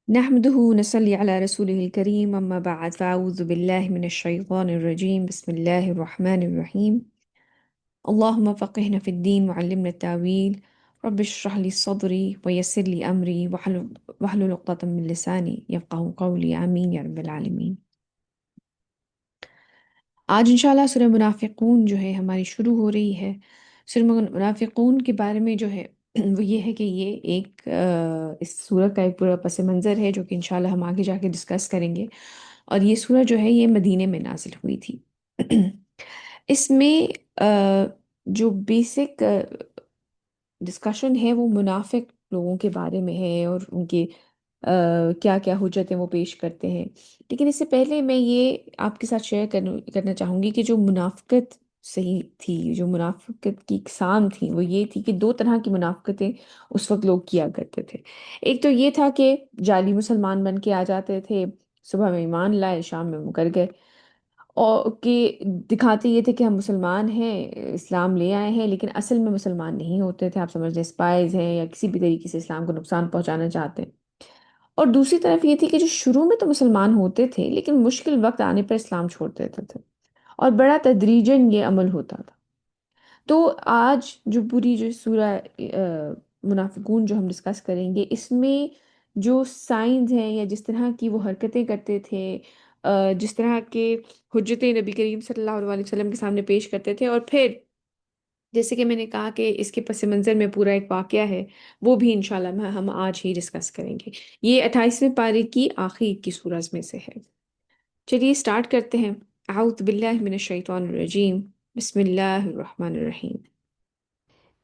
نحمده نصلي على رسوله الكريم أما بعد فأعوذ بالله من الشيطان الرجيم بسم الله الرحمن الرحيم اللهم فقهنا في الدين وعلمنا التأويل رب اشرح لي صدري ويسر لي أمري واحلل عقدة من لساني يفقه قولي آمين يا رب العالمين. آج انشاءاللہ سورہ منافقون جو ہے ہماری شروع ہو رہی ہے۔ سورہ منافقون کے بارے میں جو ہے وہ یہ ہے کہ یہ ایک اس سورہ کا ایک پورا پس منظر ہے جو کہ انشاءاللہ ہم آگے جا کے ڈسکس کریں گے۔ اور یہ سورہ جو ہے یہ مدینے میں نازل ہوئی تھی۔ اس میں جو بیسک ڈسکشن ہے وہ منافق لوگوں کے بارے میں ہے اور ان کے کیا کیا حجتیں وہ پیش کرتے ہیں۔ لیکن اس سے پہلے میں یہ آپ کے ساتھ شیئر کرنا چاہوں گی کہ جو منافقت صحیح تھی، جو منافقت کی اقسام تھی، وہ یہ تھی کہ دو طرح کی منافقتیں اس وقت لوگ کیا کرتے تھے۔ ایک تو یہ تھا کہ جعلی مسلمان بن کے آ جاتے تھے، صبح میں ایمان لائے شام میں مکر گئے، اور کہ دکھاتے یہ تھے کہ ہم مسلمان ہیں، اسلام لے آئے ہیں، لیکن اصل میں مسلمان نہیں ہوتے تھے۔ آپ سمجھ لیں اسپائز ہیں یا کسی بھی طریقے سے اسلام کو نقصان پہنچانا چاہتے ہیں۔ اور دوسری طرف یہ تھی کہ جو شروع میں تو مسلمان ہوتے تھے لیکن مشکل وقت آنے پر اسلام چھوڑ دیتے تھے، اور بڑا تدریجاً یہ عمل ہوتا تھا۔ تو آج جو پوری جو سورہ منافقون جو ہم ڈسکس کریں گے، اس میں جو سائنز ہیں یا جس طرح کی وہ حرکتیں کرتے تھے، جس طرح کے حجتیں نبی کریم صلی اللہ علیہ وسلم کے سامنے پیش کرتے تھے، اور پھر جیسے کہ میں نے کہا کہ اس کے پس منظر میں پورا ایک واقعہ ہے، وہ بھی انشاءاللہ ہم آج ہی ڈسکس کریں گے۔ یہ 28ویں پارے کی آخری کی سورج میں سے ہے۔ چلیے سٹارٹ کرتے ہیں۔ اعوذ باللہ من الشیطان الرجیم، بسم اللہ الرحمن الرحیم۔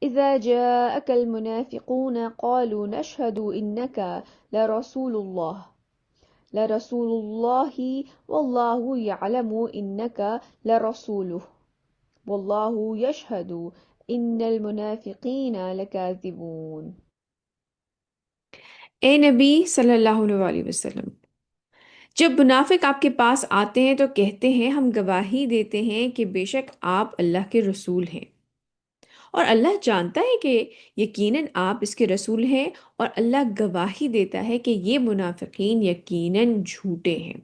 إذا جاءك المنافقون قالوا نشهد إنك لرسول الله والله يعلم إنك لرسوله والله يشهد إن المنافقين لكاذبون۔ اے نبی صلی اللہ علیہ وسلم، جب منافق آپ کے پاس آتے ہیں تو کہتے ہیں ہم گواہی دیتے ہیں کہ بے شک آپ اللہ کے رسول ہیں، اور اللہ جانتا ہے کہ یقیناً آپ اس کے رسول ہیں، اور اللہ گواہی دیتا ہے کہ یہ منافقین یقیناً جھوٹے ہیں۔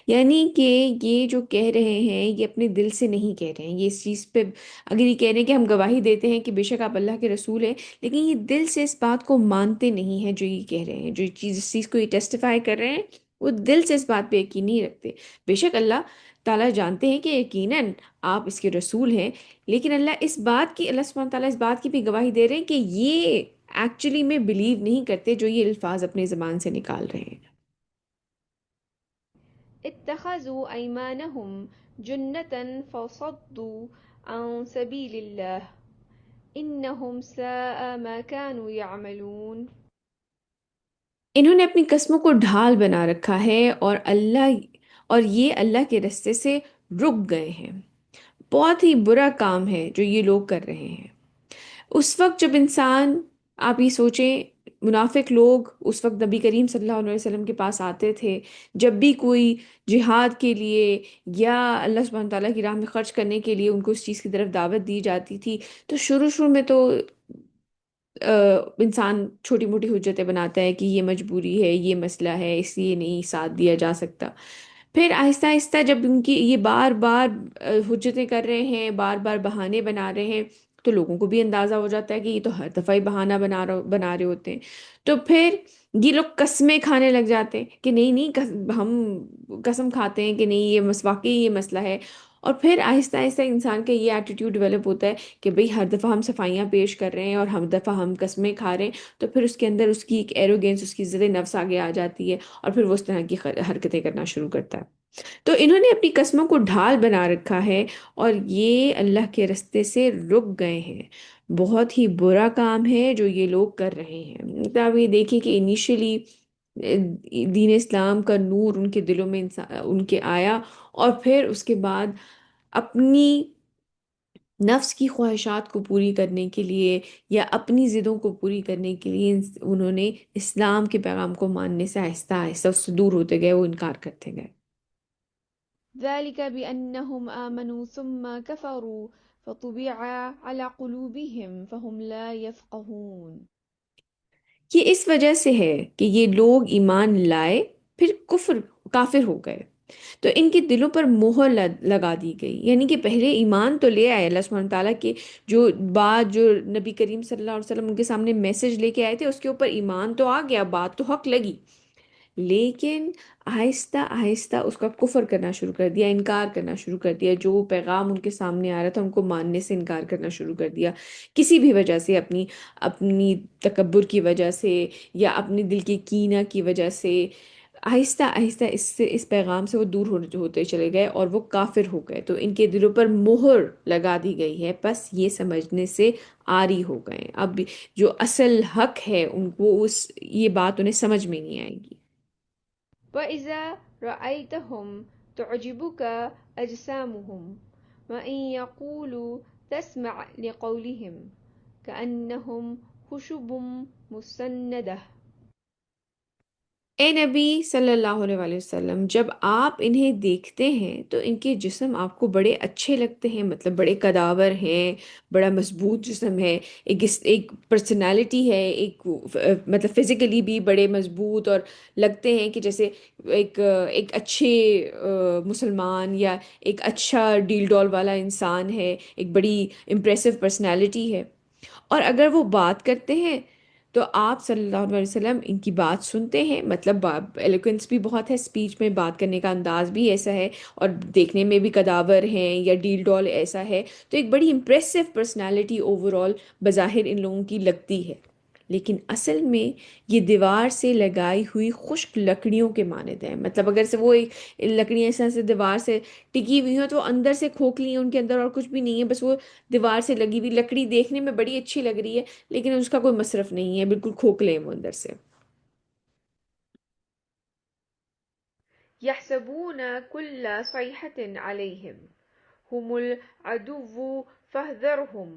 یعنی کہ یہ جو کہہ رہے ہیں یہ اپنے دل سے نہیں کہہ رہے ہیں، یہ اس چیز پہ اگر یہ کہہ رہے ہیں کہ ہم گواہی دیتے ہیں کہ بے شک آپ اللہ کے رسول ہیں، لیکن یہ دل سے اس بات کو مانتے نہیں ہیں جو یہ کہہ رہے ہیں، جو چیز اس چیز کو یہ ٹیسٹیفائی کر رہے ہیں، وہ دل سے اس بات پہ یقین نہیں رکھتے۔ بے شک اللہ تعالیٰ جانتے ہیں کہ یقیناً آپ اس کے رسول ہیں، لیکن اللہ سبحانہ تعالیٰ اس بات کی بھی گواہی دے رہے ہیں کہ یہ ایکچولی میں بلیو نہیں کرتے جو یہ الفاظ اپنے زبان سے نکال رہے ہیں۔ اتخذوا أيمانهم جنة فصدوا عن سبيل الله إنهم ساء ما كانوا يعملون۔ انہوں نے اپنی قسموں کو ڈھال بنا رکھا ہے، اور یہ اللہ کے رستے سے رک گئے ہیں۔ بہت ہی برا کام ہے جو یہ لوگ کر رہے ہیں۔ اس وقت جب انسان، آپ یہ سوچیں، منافق لوگ اس وقت نبی کریم صلی اللہ علیہ وسلم کے پاس آتے تھے، جب بھی کوئی جہاد کے لیے یا اللہ سبحانہ تعالیٰ کی راہ میں خرچ کرنے کے لیے ان کو اس چیز کی طرف دعوت دی جاتی تھی، تو شروع میں تو انسان چھوٹی موٹی حجتیں بناتا ہے کہ یہ مجبوری ہے، یہ مسئلہ ہے، اس لیے نہیں ساتھ دیا جا سکتا۔ پھر آہستہ آہستہ جب ان کی یہ بار بار حجتیں کر رہے ہیں، بار بار بہانے بنا رہے ہیں، تو لوگوں کو بھی اندازہ ہو جاتا ہے کہ یہ تو ہر دفعہ ہی بہانہ بنا رہے ہوتے ہیں۔ تو پھر یہ لوگ قسمیں کھانے لگ جاتے ہیں کہ نہیں نہیں، ہم قسم کھاتے ہیں کہ نہیں یہ واقعی یہ مسئلہ ہے۔ اور پھر آہستہ آہستہ انسان کا یہ ایٹیٹیوڈ ڈیولپ ہوتا ہے کہ بھئی ہر دفعہ ہم صفائیاں پیش کر رہے ہیں اور ہر دفعہ ہم قسمیں کھا رہے ہیں، تو پھر اس کے اندر اس کی ایک ایروگینس، اس کی عزت نفس آگے آ جاتی ہے، اور پھر وہ اس طرح کی حرکتیں کرنا شروع کرتا ہے۔ تو انہوں نے اپنی قسموں کو ڈھال بنا رکھا ہے، اور یہ اللہ کے رستے سے رک گئے ہیں۔ بہت ہی برا کام ہے جو یہ لوگ کر رہے ہیں۔ مطلب یہ دیکھیں کہ انیشلی دین اسلام کا نور ان کے دلوں میں ان کے آیا، اور پھر اس کے بعد اپنی نفس کی خواہشات کو پوری کرنے کے لیے یا اپنی ضدوں کو پوری کرنے کے لیے انہوں نے اسلام کے پیغام کو ماننے سے آہستہ آہستہ اس سے دور ہوتے گئے، وہ انکار کرتے گئے۔ ذلك بأنهم آمنوا ثم كفروا فطبع على قلوبهم فهم لا يفقهون۔ یہ اس وجہ سے ہے کہ یہ لوگ ایمان لائے پھر کافر ہو گئے، تو ان کے دلوں پر مہر لگا دی گئی، یعنی کہ پہلے ایمان تو لے آئے اللہ سبحانہ تعالیٰ کے جو بات جو نبی کریم صلی اللہ علیہ وسلم ان کے سامنے میسج لے کے آئے تھے اس کے اوپر ایمان تو آ گیا، بات تو حق لگی، لیکن آہستہ آہستہ اس کا کفر کرنا شروع کر دیا، انکار کرنا شروع کر دیا، جو پیغام ان کے سامنے آ رہا تھا ان کو ماننے سے انکار کرنا شروع کر دیا، کسی بھی وجہ سے، اپنی اپنی تکبر کی وجہ سے یا اپنے دل کی کینہ کی وجہ سے، آہستہ آہستہ اس پیغام سے وہ دور ہوتے چلے گئے اور وہ کافر ہو گئے، تو ان کے دلوں پر مہر لگا دی گئی ہے، بس یہ سمجھنے سے عاری ہو گئے، اب جو اصل حق ہے ان کو یہ بات انہیں سمجھ میں نہیں آئے گی۔ وإذا رأيتهم تعجبك أجسامهم وإن يقولوا تسمع لقولهم كأنهم خشب مسندة. اے نبی صلی اللہ علیہ وآلہ وسلم، جب آپ انہیں دیکھتے ہیں تو ان کے جسم آپ کو بڑے اچھے لگتے ہیں، مطلب بڑے قداور ہیں، بڑا مضبوط جسم ہے، ایک پرسنالٹی ہے، مطلب فزیکلی بھی بڑے مضبوط اور لگتے ہیں کہ جیسے ایک اچھے مسلمان یا ایک اچھا ڈیل ڈال والا انسان ہے، ایک بڑی امپریسو پرسنالٹی ہے، اور اگر وہ بات کرتے ہیں تو آپ صلی اللہ علیہ وسلم ان کی بات سنتے ہیں، مطلب ایلوکوینس بھی بہت ہے، اسپیچ میں بات کرنے کا انداز بھی ایسا ہے، اور دیکھنے میں بھی قداور ہیں یا ڈیل ڈال ایسا ہے، تو ایک بڑی امپریسو پرسنالٹی اوور آل بظاہر ان لوگوں کی لگتی ہے، لیکن اصل میں یہ دیوار سے لگائی ہوئی خشک لکڑیوں کے مانند ہیں، مطلب اگر سے وہ لکڑیاں ایسا سے دیوار سے ٹکی ہوئی ہوں تو وہ اندر سے کھوکھلی ہیں، ان کے اندر اور کچھ بھی نہیں ہے، بس وہ دیوار سے لگی ہوئی لکڑی دیکھنے میں بڑی اچھی لگ رہی ہے لیکن اس کا کوئی مصرف نہیں ہے، بالکل کھوکھلے ہیں وہ اندر سے۔ يحسبون كل صيحة عليهم هم العدو فاحذرهم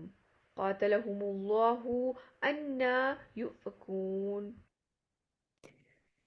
قاتلهم الله أنا يؤفكون.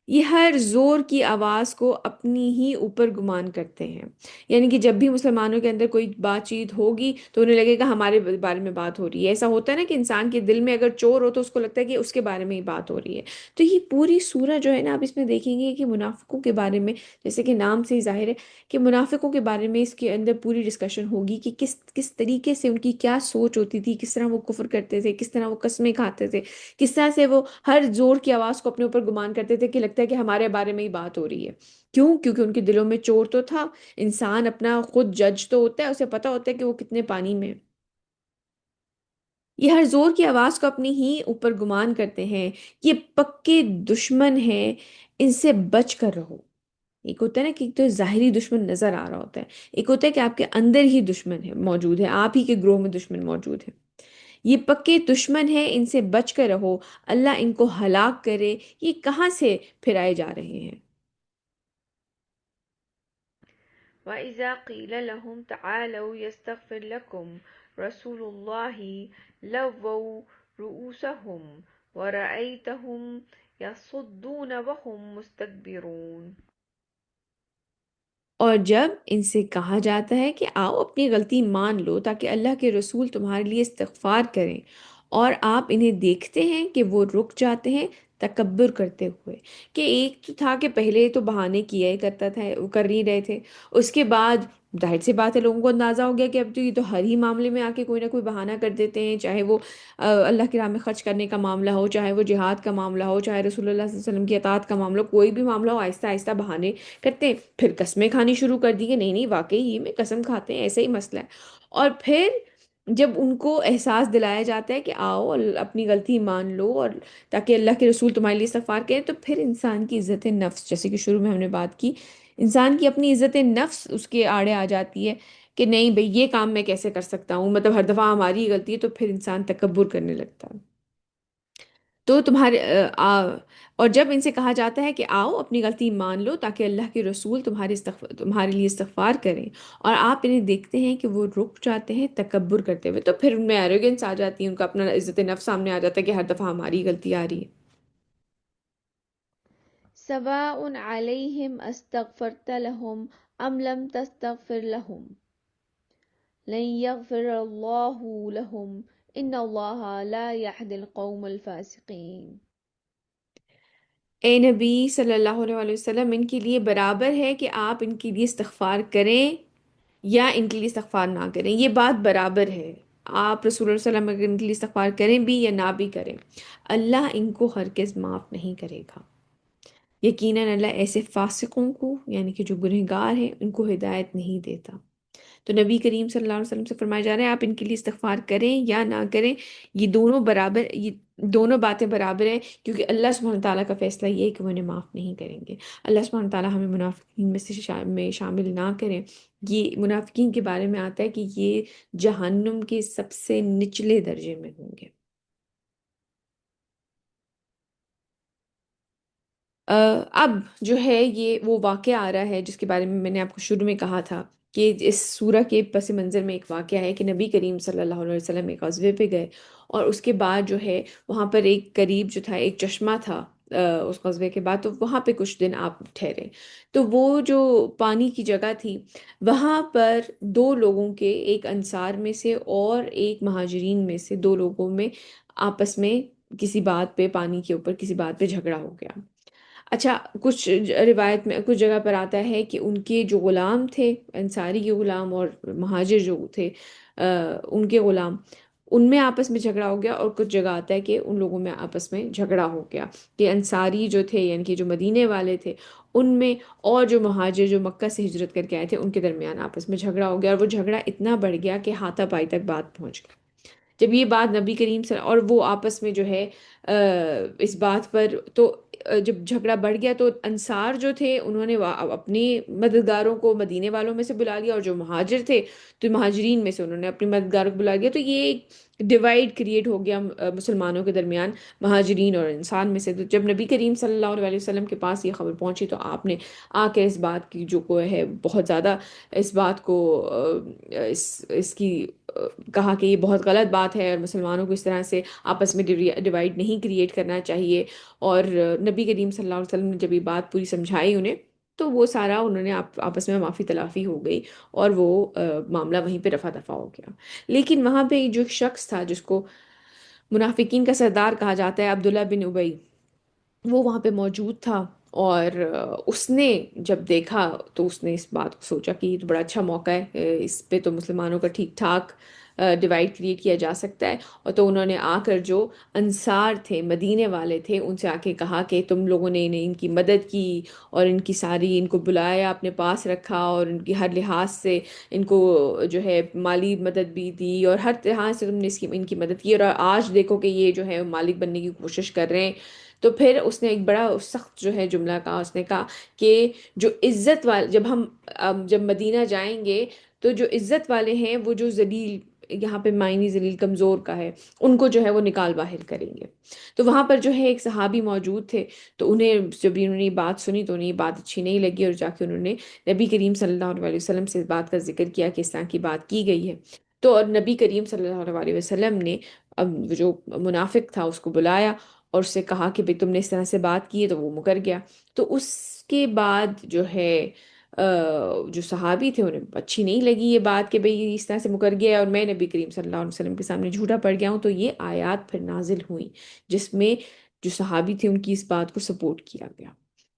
یہ ہر زور کی آواز کو اپنی ہی اوپر گمان کرتے ہیں، یعنی کہ جب بھی مسلمانوں کے اندر کوئی بات چیت ہوگی تو انہیں لگے گا ہمارے بارے میں بات ہو رہی ہے، ایسا ہوتا ہے نا کہ انسان کے دل میں اگر چور ہو تو اس کو لگتا ہے کہ اس کے بارے میں ہی بات ہو رہی ہے، تو یہ پوری سورہ جو ہے نا آپ اس میں دیکھیں گے کہ منافقوں کے بارے میں، جیسے کہ نام سے ہی ظاہر ہے کہ منافقوں کے بارے میں اس کے اندر پوری ڈسکشن ہوگی کہ کس طریقے سے ان کی کیا سوچ ہوتی تھی، کس طرح وہ کفر کرتے تھے، کس طرح وہ قسمیں کھاتے تھے، کس طرح سے وہ ہر زور کی آواز کو اپنے اوپر گمان کرتے تھے کہ لگتا ہے کہ ہمارے بارے میں ہی بات ہو رہی ہے، کیونکہ ان کے دلوں میں چور تو تھا، انسان اپنا خود جج تو ہوتا ہے، اسے پتا ہوتا ہے کہ وہ کتنے پانی میں ہے، یہ ہر زور کی آواز کو اپنی ہی اوپر گمان کرتے ہیں، یہ پکے دشمن ہیں، ان سے بچ کر رہو۔ ایک ہوتا ہے نا کہ ایک تو ظاہری دشمن نظر آ رہا ہوتا ہے، ایک ہوتا ہے کہ آپ کے اندر ہی دشمن ہے موجود ہے، آپ ہی کے گروہ میں دشمن موجود ہے، یہ پکے دشمن ہیں، ان سے بچ کر رہو، اللہ ان کو ہلاک کرے، یہ کہاں سے پھرائے جا رہے ہیں۔ وإذا قيل لهم تعالوا يستغفر لكم رسول الله لووا رؤوسهم ورأيتهم يصدون وهم مستكبرون. اور جب ان سے کہا جاتا ہے کہ آؤ اپنی غلطی مان لو تاکہ اللہ کے رسول تمہارے لیے استغفار کریں، اور آپ انہیں دیکھتے ہیں کہ وہ رک جاتے ہیں تکبر کرتے ہوئے، کہ ایک تو تھا کہ پہلے تو بہانے کیا ہی کرتا تھا، وہ کر نہیں رہے تھے، اس کے بعد ظاہر سی بات ہے لوگوں کو اندازہ ہو گیا کہ اب تو یہ تو ہر ہی معاملے میں آ کے کوئی نہ کوئی بہانہ کر دیتے ہیں، چاہے وہ اللہ کی راہ میں خرچ کرنے کا معاملہ ہو، چاہے وہ جہاد کا معاملہ ہو، چاہے رسول اللہ صلی اللہ علیہ وسلم کی اطاعت کا معاملہ ہو، کوئی بھی معاملہ ہو، آہستہ آہستہ بہانے کرتے ہیں، پھر قسمیں کھانی شروع کر دی کہ نہیں نہیں واقعی یہ میں قسم کھاتے ہیں، ایسا ہی مسئلہ ہے، اور پھر جب ان کو احساس دلایا جاتا ہے کہ آؤ اور اپنی غلطی مان لو اور تاکہ اللہ کے رسول تمہارے لیے استغفار کریں، تو پھر انسان کی عزت نفس، جیسے کہ شروع میں ہم نے بات کی، انسان کی اپنی عزت نفس اس کے آڑے آ جاتی ہے کہ نہیں بھئی یہ کام میں کیسے کر سکتا ہوں، مطلب ہر دفعہ ہماری ہی غلطی ہے، تو پھر انسان تکبر کرنے لگتا ہے، تو اور جب ان سے کہا جاتا ہے کہ آؤ اپنی غلطی مان لو تاکہ اللہ کے رسول تمہارے لیے استغفار کریں، اور آپ انہیں دیکھتے ہیں کہ وہ رک جاتے ہیں تکبر کرتے ہوئے، تو پھر ان میں ایروگنس آ جاتی ہے، ان کا اپنا عزت نفس سامنے آ جاتا ہے کہ ہر دفعہ ہماری غلطی آ رہی ہے۔ سواء عليهم استغفرت لهم أم لم تستغفر لهم لن يغفر الله لهم إن الله لا يهدي القوم الفاسقين. اے نبی صلی اللہ علیہ وسلم، ان کے لیے برابر ہے کہ آپ ان کے لیے استغفار کریں یا ان کے لیے استغفار نہ کریں، یہ بات برابر ہے۔ آپ رسول اللہ صلی اللہ علیہ وسلم اگر ان کے لیے استغفار کریں بھی یا نہ بھی کریں، اللہ ان کو ہرگز معاف نہیں کرے گا۔ یقیناً اللہ ایسے فاسقوں کو، یعنی کہ جو گنہگار ہیں، ان کو ہدایت نہیں دیتا۔ تو نبی کریم صلی اللہ علیہ وسلم سے فرمایا جا رہا ہے آپ ان کے لیے استغفار کریں یا نہ کریں، یہ دونوں برابر، یہ دونوں باتیں برابر ہیں، کیونکہ اللہ سبحانہ تعالیٰ کا فیصلہ یہ ہے کہ وہ انہیں معاف نہیں کریں گے۔ اللہ سبحانہ تعالیٰ ہمیں منافقین میں سے میں شامل نہ کریں۔ یہ منافقین کے بارے میں آتا ہے کہ یہ جہنم کے سب سے نچلے درجے میں ہوں گے۔ اب جو ہے یہ وہ واقعہ آ رہا ہے جس کے بارے میں نے آپ کو شروع میں کہا تھا کہ اس سورہ کے پس منظر میں ایک واقعہ ہے کہ نبی کریم صلی اللہ علیہ وسلم ایک غزوے پہ گئے، اور اس کے بعد جو ہے وہاں پر ایک قریب جو تھا ایک چشمہ تھا، اس غزوے کے بعد تو وہاں پہ کچھ دن آپ ٹھہرے۔ تو وہ جو پانی کی جگہ تھی، وہاں پر دو لوگوں کے، ایک انصار میں سے اور ایک مہاجرین میں سے، دو لوگوں میں آپس میں کسی بات پہ، پانی کے اوپر کسی بات پہ جھگڑا ہو گیا۔ اچھا، کچھ روایت میں کچھ جگہ پر آتا ہے کہ ان کے جو غلام تھے، انصاری کے غلام اور مہاجر جو تھے ان کے غلام، ان میں آپس میں جھگڑا ہو گیا، اور کچھ جگہ آتا ہے کہ ان لوگوں میں آپس میں جھگڑا ہو گیا کہ انصاری جو تھے، یعنی کہ جو مدینے والے تھے ان میں، اور جو مہاجر جو مکہ سے ہجرت کر کے آئے تھے ان کے درمیان آپس میں جھگڑا ہو گیا، اور وہ جھگڑا اتنا بڑھ گیا کہ ہاتھا پائی تک بات پہنچ گئی۔ جب یہ بات نبی کریم صلی اور وہ آپس میں جو ہے اس بات پر تو جب جھگڑا بڑھ گیا تو انصار جو تھے انہوں نے اپنی مددگاروں کو مدینے والوں میں سے بلا لیا، اور جو مہاجر تھے تو مہاجرین میں سے انہوں نے اپنی مددگاروں کو بلا لیا، تو یہ ایک ڈیوائڈ کریٹ ہو گیا مسلمانوں کے درمیان، مہاجرین اور انسان میں سے۔ تو جب نبی کریم صلی اللہ علیہ وسلم کے پاس یہ خبر پہنچی تو آپ نے آ کے اس بات کی جو کو ہے بہت زیادہ اس بات کو اس کی کہا کہ یہ بہت غلط بات ہے، اور مسلمانوں کو اس طرح سے آپس میں ڈیوائڈ نہیں کریٹ کرنا چاہیے۔ اور نبی کریم صلی اللہ علیہ وسلم نے جب یہ بات پوری سمجھائی انہیں، تو وہ سارا انہوں نے آپس میں معافی تلافی ہو گئی، اور وہ معاملہ وہیں پہ رفع دفع ہو گیا۔ لیکن وہاں پہ جو ایک شخص تھا جس کو منافقین کا سردار کہا جاتا ہے، عبداللہ بن ابی، وہ وہاں پہ موجود تھا، اور اس نے جب دیکھا تو اس نے اس بات کو سوچا کہ یہ تو بڑا اچھا موقع ہے، اس پہ تو مسلمانوں کا ٹھیک ٹھاک ڈیوائڈ کریٹ کیا جا سکتا ہے۔ اور تو انہوں نے آ کر جو انصار تھے، مدینے والے تھے، ان سے آ کے کہا کہ تم لوگوں نے انہیں ان کی مدد کی، اور ان کی ساری ان کو بلایا، اپنے پاس رکھا، اور ان کی ہر لحاظ سے ان کو جو ہے مالی مدد بھی دی، اور ہر طرح سے تم نے ان کی مدد کی، اور آج دیکھو کہ یہ جو ہے مالک بننے کی کوشش کر رہے ہیں۔ تو پھر اس نے ایک بڑا سخت جو ہے جملہ کہا، اس نے کہا کہ جو عزت والے، جب ہم جب مدینہ جائیں گے تو جو عزت والے ہیں، وہ جو ذلیل، یہاں پہ معنی ذلیل کمزور کا ہے، ان کو جو ہے وہ نکال باہر کریں گے۔ تو وہاں پر جو ہے ایک صحابی موجود تھے، تو انہیں جب انہوں نے یہ بات سنی تو انہیں یہ بات اچھی نہیں لگی، اور جا کے انہوں نے نبی کریم صلی اللہ علیہ وسلم سے اس بات کا ذکر کیا کہ اس طرح کی بات کی گئی ہے۔ تو اور نبی کریم صلی اللہ علیہ وسلم نے اب وہ جو منافق تھا اس کو بلایا، اور اس سے کہا کہ بھئی تم نے اس طرح سے بات کی ہے، تو وہ مکر گیا۔ تو اس کے بعد جو ہے جو صحابی تھے انہیں اچھی نہیں لگی یہ بات کہ بھئی یہ اس طرح سے مکر گیا ہے، اور میں نبی کریم صلی اللہ علیہ وسلم کے سامنے جھوٹا پڑ گیا ہوں۔ تو یہ آیات پھر نازل ہوئیں جس میں جو صحابی تھے ان کی اس بات کو سپورٹ کیا گیا۔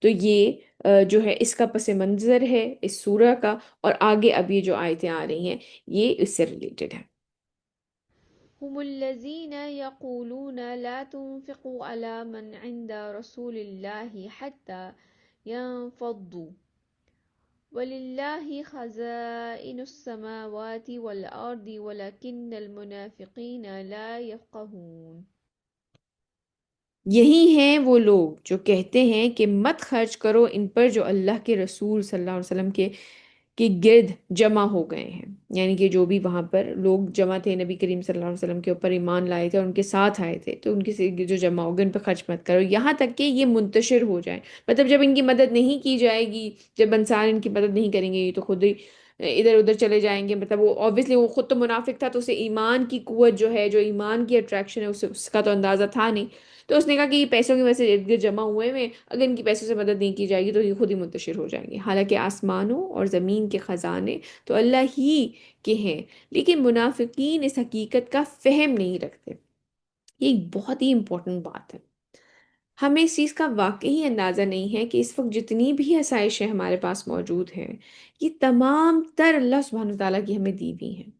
تو یہ جو ہے اس کا پس منظر ہے اس سورہ کا، اور آگے اب یہ جو آیتیں آ رہی ہیں یہ اس سے ریلیٹڈ ہے۔ هم الذين يقولون لا تنفقوا على من عند رسول الله حتى ينفضوا ولله خزائن السماوات والأرض ولكن المنافقين لا يفقهون۔ یہی ہیں وہ لوگ جو کہتے ہیں کہ مت خرچ کرو ان پر جو اللہ کے رسول صلی اللہ علیہ وسلم کے گرد جمع ہو گئے ہیں، یعنی کہ جو بھی وہاں پر لوگ جمع تھے نبی کریم صلی اللہ علیہ وسلم کے اوپر ایمان لائے تھے اور ان کے ساتھ آئے تھے، تو ان کے جو جمع ہو گئے ان پہ خرچ مت کرو یہاں تک کہ یہ منتشر ہو جائیں۔ مطلب جب ان کی مدد نہیں کی جائے گی، جب انصار ان کی مدد نہیں کریں گے، یہ تو خود ہی ادھر ادھر چلے جائیں گے۔ مطلب وہ obviously وہ خود تو منافق تھا، تو اسے ایمان کی قوت جو ہے، جو ایمان کی اٹریکشن ہے، اس کا تو اندازہ تھا نہیں۔ تو اس نے کہا کہ یہ پیسوں کی وجہ سے ارد گرد جمع ہوئے ہوئے، اگر ان کی پیسوں سے مدد نہیں کی جائے گی تو یہ خود ہی منتشر ہو جائیں گے۔ حالانکہ آسمانوں اور زمین کے خزانے تو اللہ ہی کے ہیں، لیکن منافقین اس حقیقت کا فہم نہیں رکھتے۔ یہ ایک بہت ہی امپورٹنٹ بات ہے۔ ہمیں اس چیز کا واقعی اندازہ نہیں ہے کہ اس وقت جتنی بھی آسائشیں ہمارے پاس موجود ہیں یہ تمام تر اللہ سبحانہ تعالیٰ کی ہمیں دی ہوئی ہیں۔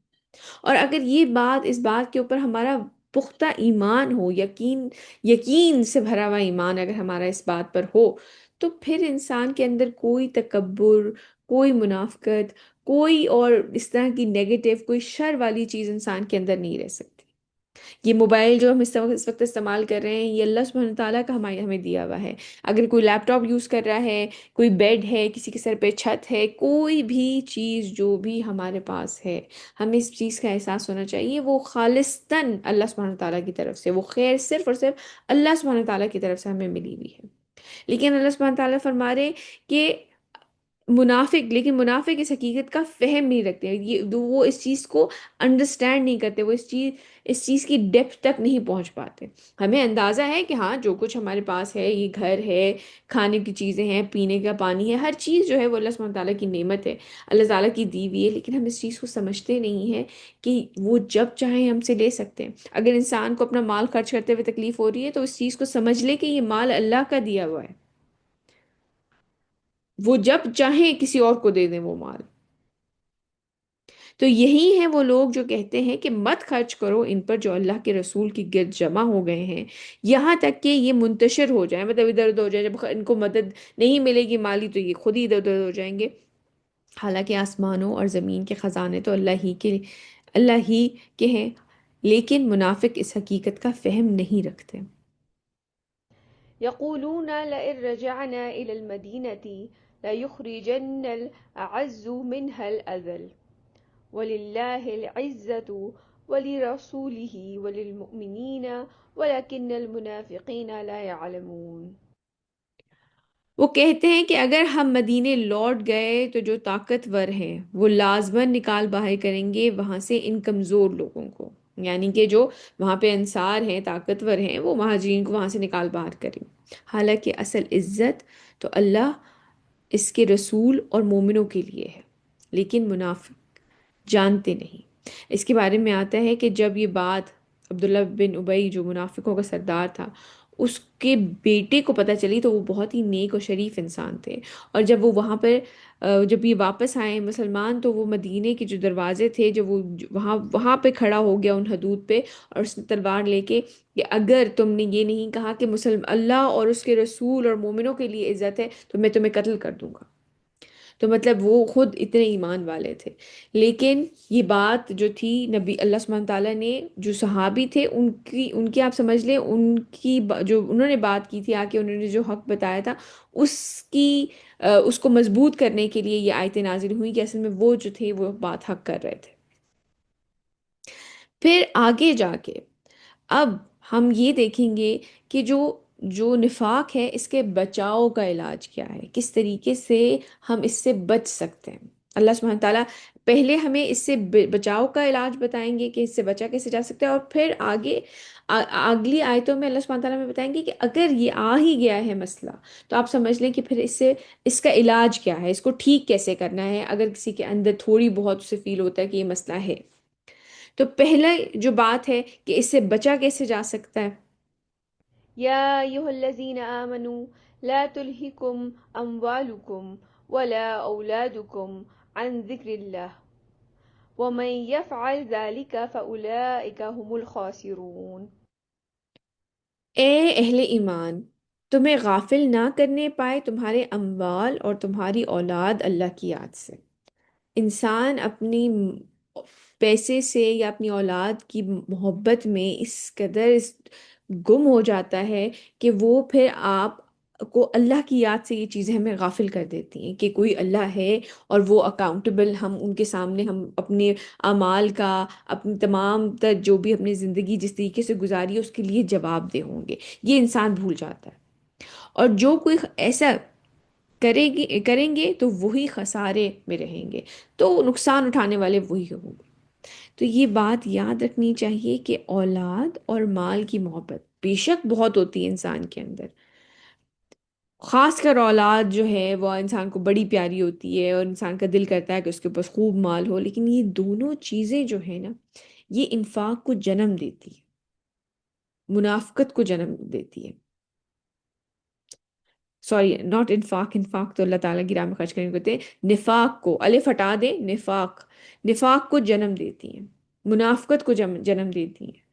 اور اگر یہ بات، اس بات کے اوپر ہمارا پختہ ایمان ہو، یقین سے بھرا ہوا ایمان اگر ہمارا اس بات پر ہو، تو پھر انسان کے اندر کوئی تکبر، کوئی منافقت، کوئی اور اس طرح کی نیگیٹو، کوئی شر والی چیز انسان کے اندر نہیں رہ سکتی۔ یہ موبائل جو ہم اس وقت استعمال کر رہے ہیں، یہ اللہ سبحانہ تعالیٰ کا ہمیں دیا ہوا ہے۔ اگر کوئی لیپ ٹاپ یوز کر رہا ہے، کوئی بیڈ ہے، کسی کے سر پہ چھت ہے، کوئی بھی چیز جو بھی ہمارے پاس ہے، ہمیں اس چیز کا احساس ہونا چاہیے وہ خالصتاً اللہ سبحانہ تعالیٰ کی طرف سے، وہ خیر صرف اور صرف اللہ سبحانہ تعالیٰ کی طرف سے ہمیں ملی ہوئی ہے۔ لیکن اللہ سبحانہ تعالیٰ فرما رہے کہ منافق اس حقیقت کا فہم نہیں رکھتے، وہ اس چیز کو انڈرسٹینڈ نہیں کرتے، وہ اس چیز کی ڈیپتھ تک نہیں پہنچ پاتے۔ ہمیں اندازہ ہے کہ ہاں جو کچھ ہمارے پاس ہے، یہ گھر ہے، کھانے کی چیزیں ہیں، پینے کا پانی ہے، ہر چیز جو ہے وہ اللہ سبحانہ تعالیٰ کی نعمت ہے، اللہ تعالیٰ کی دی ہوئی ہے، لیکن ہم اس چیز کو سمجھتے نہیں ہیں کہ وہ جب چاہیں ہم سے لے سکتے ہیں۔ اگر انسان کو اپنا مال خرچ کرتے ہوئے تکلیف ہو رہی ہے تو اس چیز کو سمجھ لے کہ یہ مال اللہ کا دیا ہوا ہے، وہ جب چاہیں کسی اور کو دے دیں وہ مال۔ تو یہی ہیں وہ لوگ جو کہتے ہیں کہ مت خرچ کرو ان پر جو اللہ کے رسول کی گرد جمع ہو گئے ہیں، یہاں تک کہ یہ منتشر ہو جائیں، مطلب ادھر ادھر ہو جائے، جب ان کو مدد نہیں ملے گی مالی تو یہ خود ہی ادھر ادھر ہو جائیں گے۔ حالانکہ آسمانوں اور زمین کے خزانے تو اللہ ہی کے ہیں، لیکن منافق اس حقیقت کا فہم نہیں رکھتے۔ يقولون لئن رجعنا إلى المدينة ليخرجن الأعز منها الأذل ولله العزة ولرسوله وللمؤمنين ولكن المنافقين لا يعلمون۔ وہ کہتے ہیں کہ اگر ہم مدینے لوٹ گئے تو جو طاقتور ہیں وہ لازماً نکال باہر کریں گے وہاں سے ان کمزور لوگوں کو، یعنی کہ جو وہاں پہ انصار ہیں، طاقتور ہیں، وہ مہاجرین کو وہاں سے نکال باہر کریں۔ حالانکہ اصل عزت تو اللہ، اس کے رسول اور مومنوں کے لیے ہے، لیکن منافق جانتے نہیں۔ اس کے بارے میں آتا ہے کہ جب یہ بات عبداللہ بن ابی جو منافقوں کا سردار تھا، اس کے بیٹے کو پتہ چلی تو وہ بہت ہی نیک اور شریف انسان تھے، اور جب وہ وہاں پر جب یہ واپس آئے مسلمان تو وہ مدینے کے جو دروازے تھے، جو وہ وہاں پہ کھڑا ہو گیا ان حدود پہ، اور اس نے تلوار لے کے کہ اگر تم نے یہ نہیں کہا کہ اللہ اور اس کے رسول اور مومنوں کے لیے عزت ہے تو میں تمہیں قتل کر دوں گا۔ تو مطلب وہ خود اتنے ایمان والے تھے، لیکن یہ بات جو تھی نبی اللہ سبحانہ تعالیٰ نے جو صحابی تھے ان کی آپ سمجھ لیں، جو انہوں نے بات کی تھی آ کے، انہوں نے جو حق بتایا تھا اس کی اس کو مضبوط کرنے کے لیے یہ آیتیں نازل ہوئی کہ اصل میں وہ جو تھے وہ بات حق کر رہے تھے۔ پھر آگے جا کے اب ہم یہ دیکھیں گے کہ جو نفاق ہے اس کے بچاؤ کا علاج کیا ہے، کس طریقے سے ہم اس سے بچ سکتے ہیں۔ اللہ سبحانہ تعالیٰ پہلے ہمیں اس سے بچاؤ کا علاج بتائیں گے کہ اس سے بچا کیسے جا سکتا ہے، اور پھر آگے اگلی آیتوں میں اللہ سبحانہ تعالیٰ ہمیں بتائیں گے کہ اگر یہ آ ہی گیا ہے مسئلہ تو آپ سمجھ لیں کہ پھر اس کا علاج کیا ہے، اس کو ٹھیک کیسے کرنا ہے اگر کسی کے اندر تھوڑی بہت اسے فیل ہوتا ہے کہ یہ مسئلہ ہے۔ تو پہلا جو بات ہے کہ اس سے بچا کیسے جا سکتا ہے۔ يا أيها الذين آمنوا لا تلهكم أموالكم ولا أولادكم عن ذكر الله ومن يفعل ذلك فأولئك هم الخاسرون۔ اے اہل ایمان، تمہیں غافل نہ کرنے پائے تمہارے اموال اور تمہاری اولاد اللہ کی یاد سے۔ انسان اپنی پیسے سے یا اپنی اولاد کی محبت میں اس قدر گم ہو جاتا ہے کہ وہ پھر آپ کو اللہ کی یاد سے یہ چیزیں ہمیں غافل کر دیتی ہیں کہ کوئی اللہ ہے اور وہ اکاؤنٹیبل، ہم ان کے سامنے ہم اپنے اعمال کا، اپنی تمام تر جو بھی اپنی زندگی جس طریقے سے گزاری ہے اس کے لیے جواب دہ ہوں گے، یہ انسان بھول جاتا ہے۔ اور جو کوئی ایسا کریں گے تو وہی خسارے میں رہیں گے، تو نقصان اٹھانے والے وہی ہوں گے۔ تو یہ بات یاد رکھنی چاہیے کہ اولاد اور مال کی محبت بے شک بہت ہوتی ہے انسان کے اندر، خاص کر اولاد جو ہے وہ انسان کو بڑی پیاری ہوتی ہے اور انسان کا دل کرتا ہے کہ اس کے پاس خوب مال ہو، لیکن یہ دونوں چیزیں جو ہے نا یہ انفاق کو جنم دیتی ہے، منافقت کو جنم دیتی ہے۔ سوری ناٹ انفاق، انفاق تو اللہ تعالیٰ کی راہ میں خرچ کرنے کو کہتے ہیں، نفاق کو الف ہٹا دیں، نفاق، نفاق کو جنم دیتی ہیں، منافقت کو جنم دیتی ہیں۔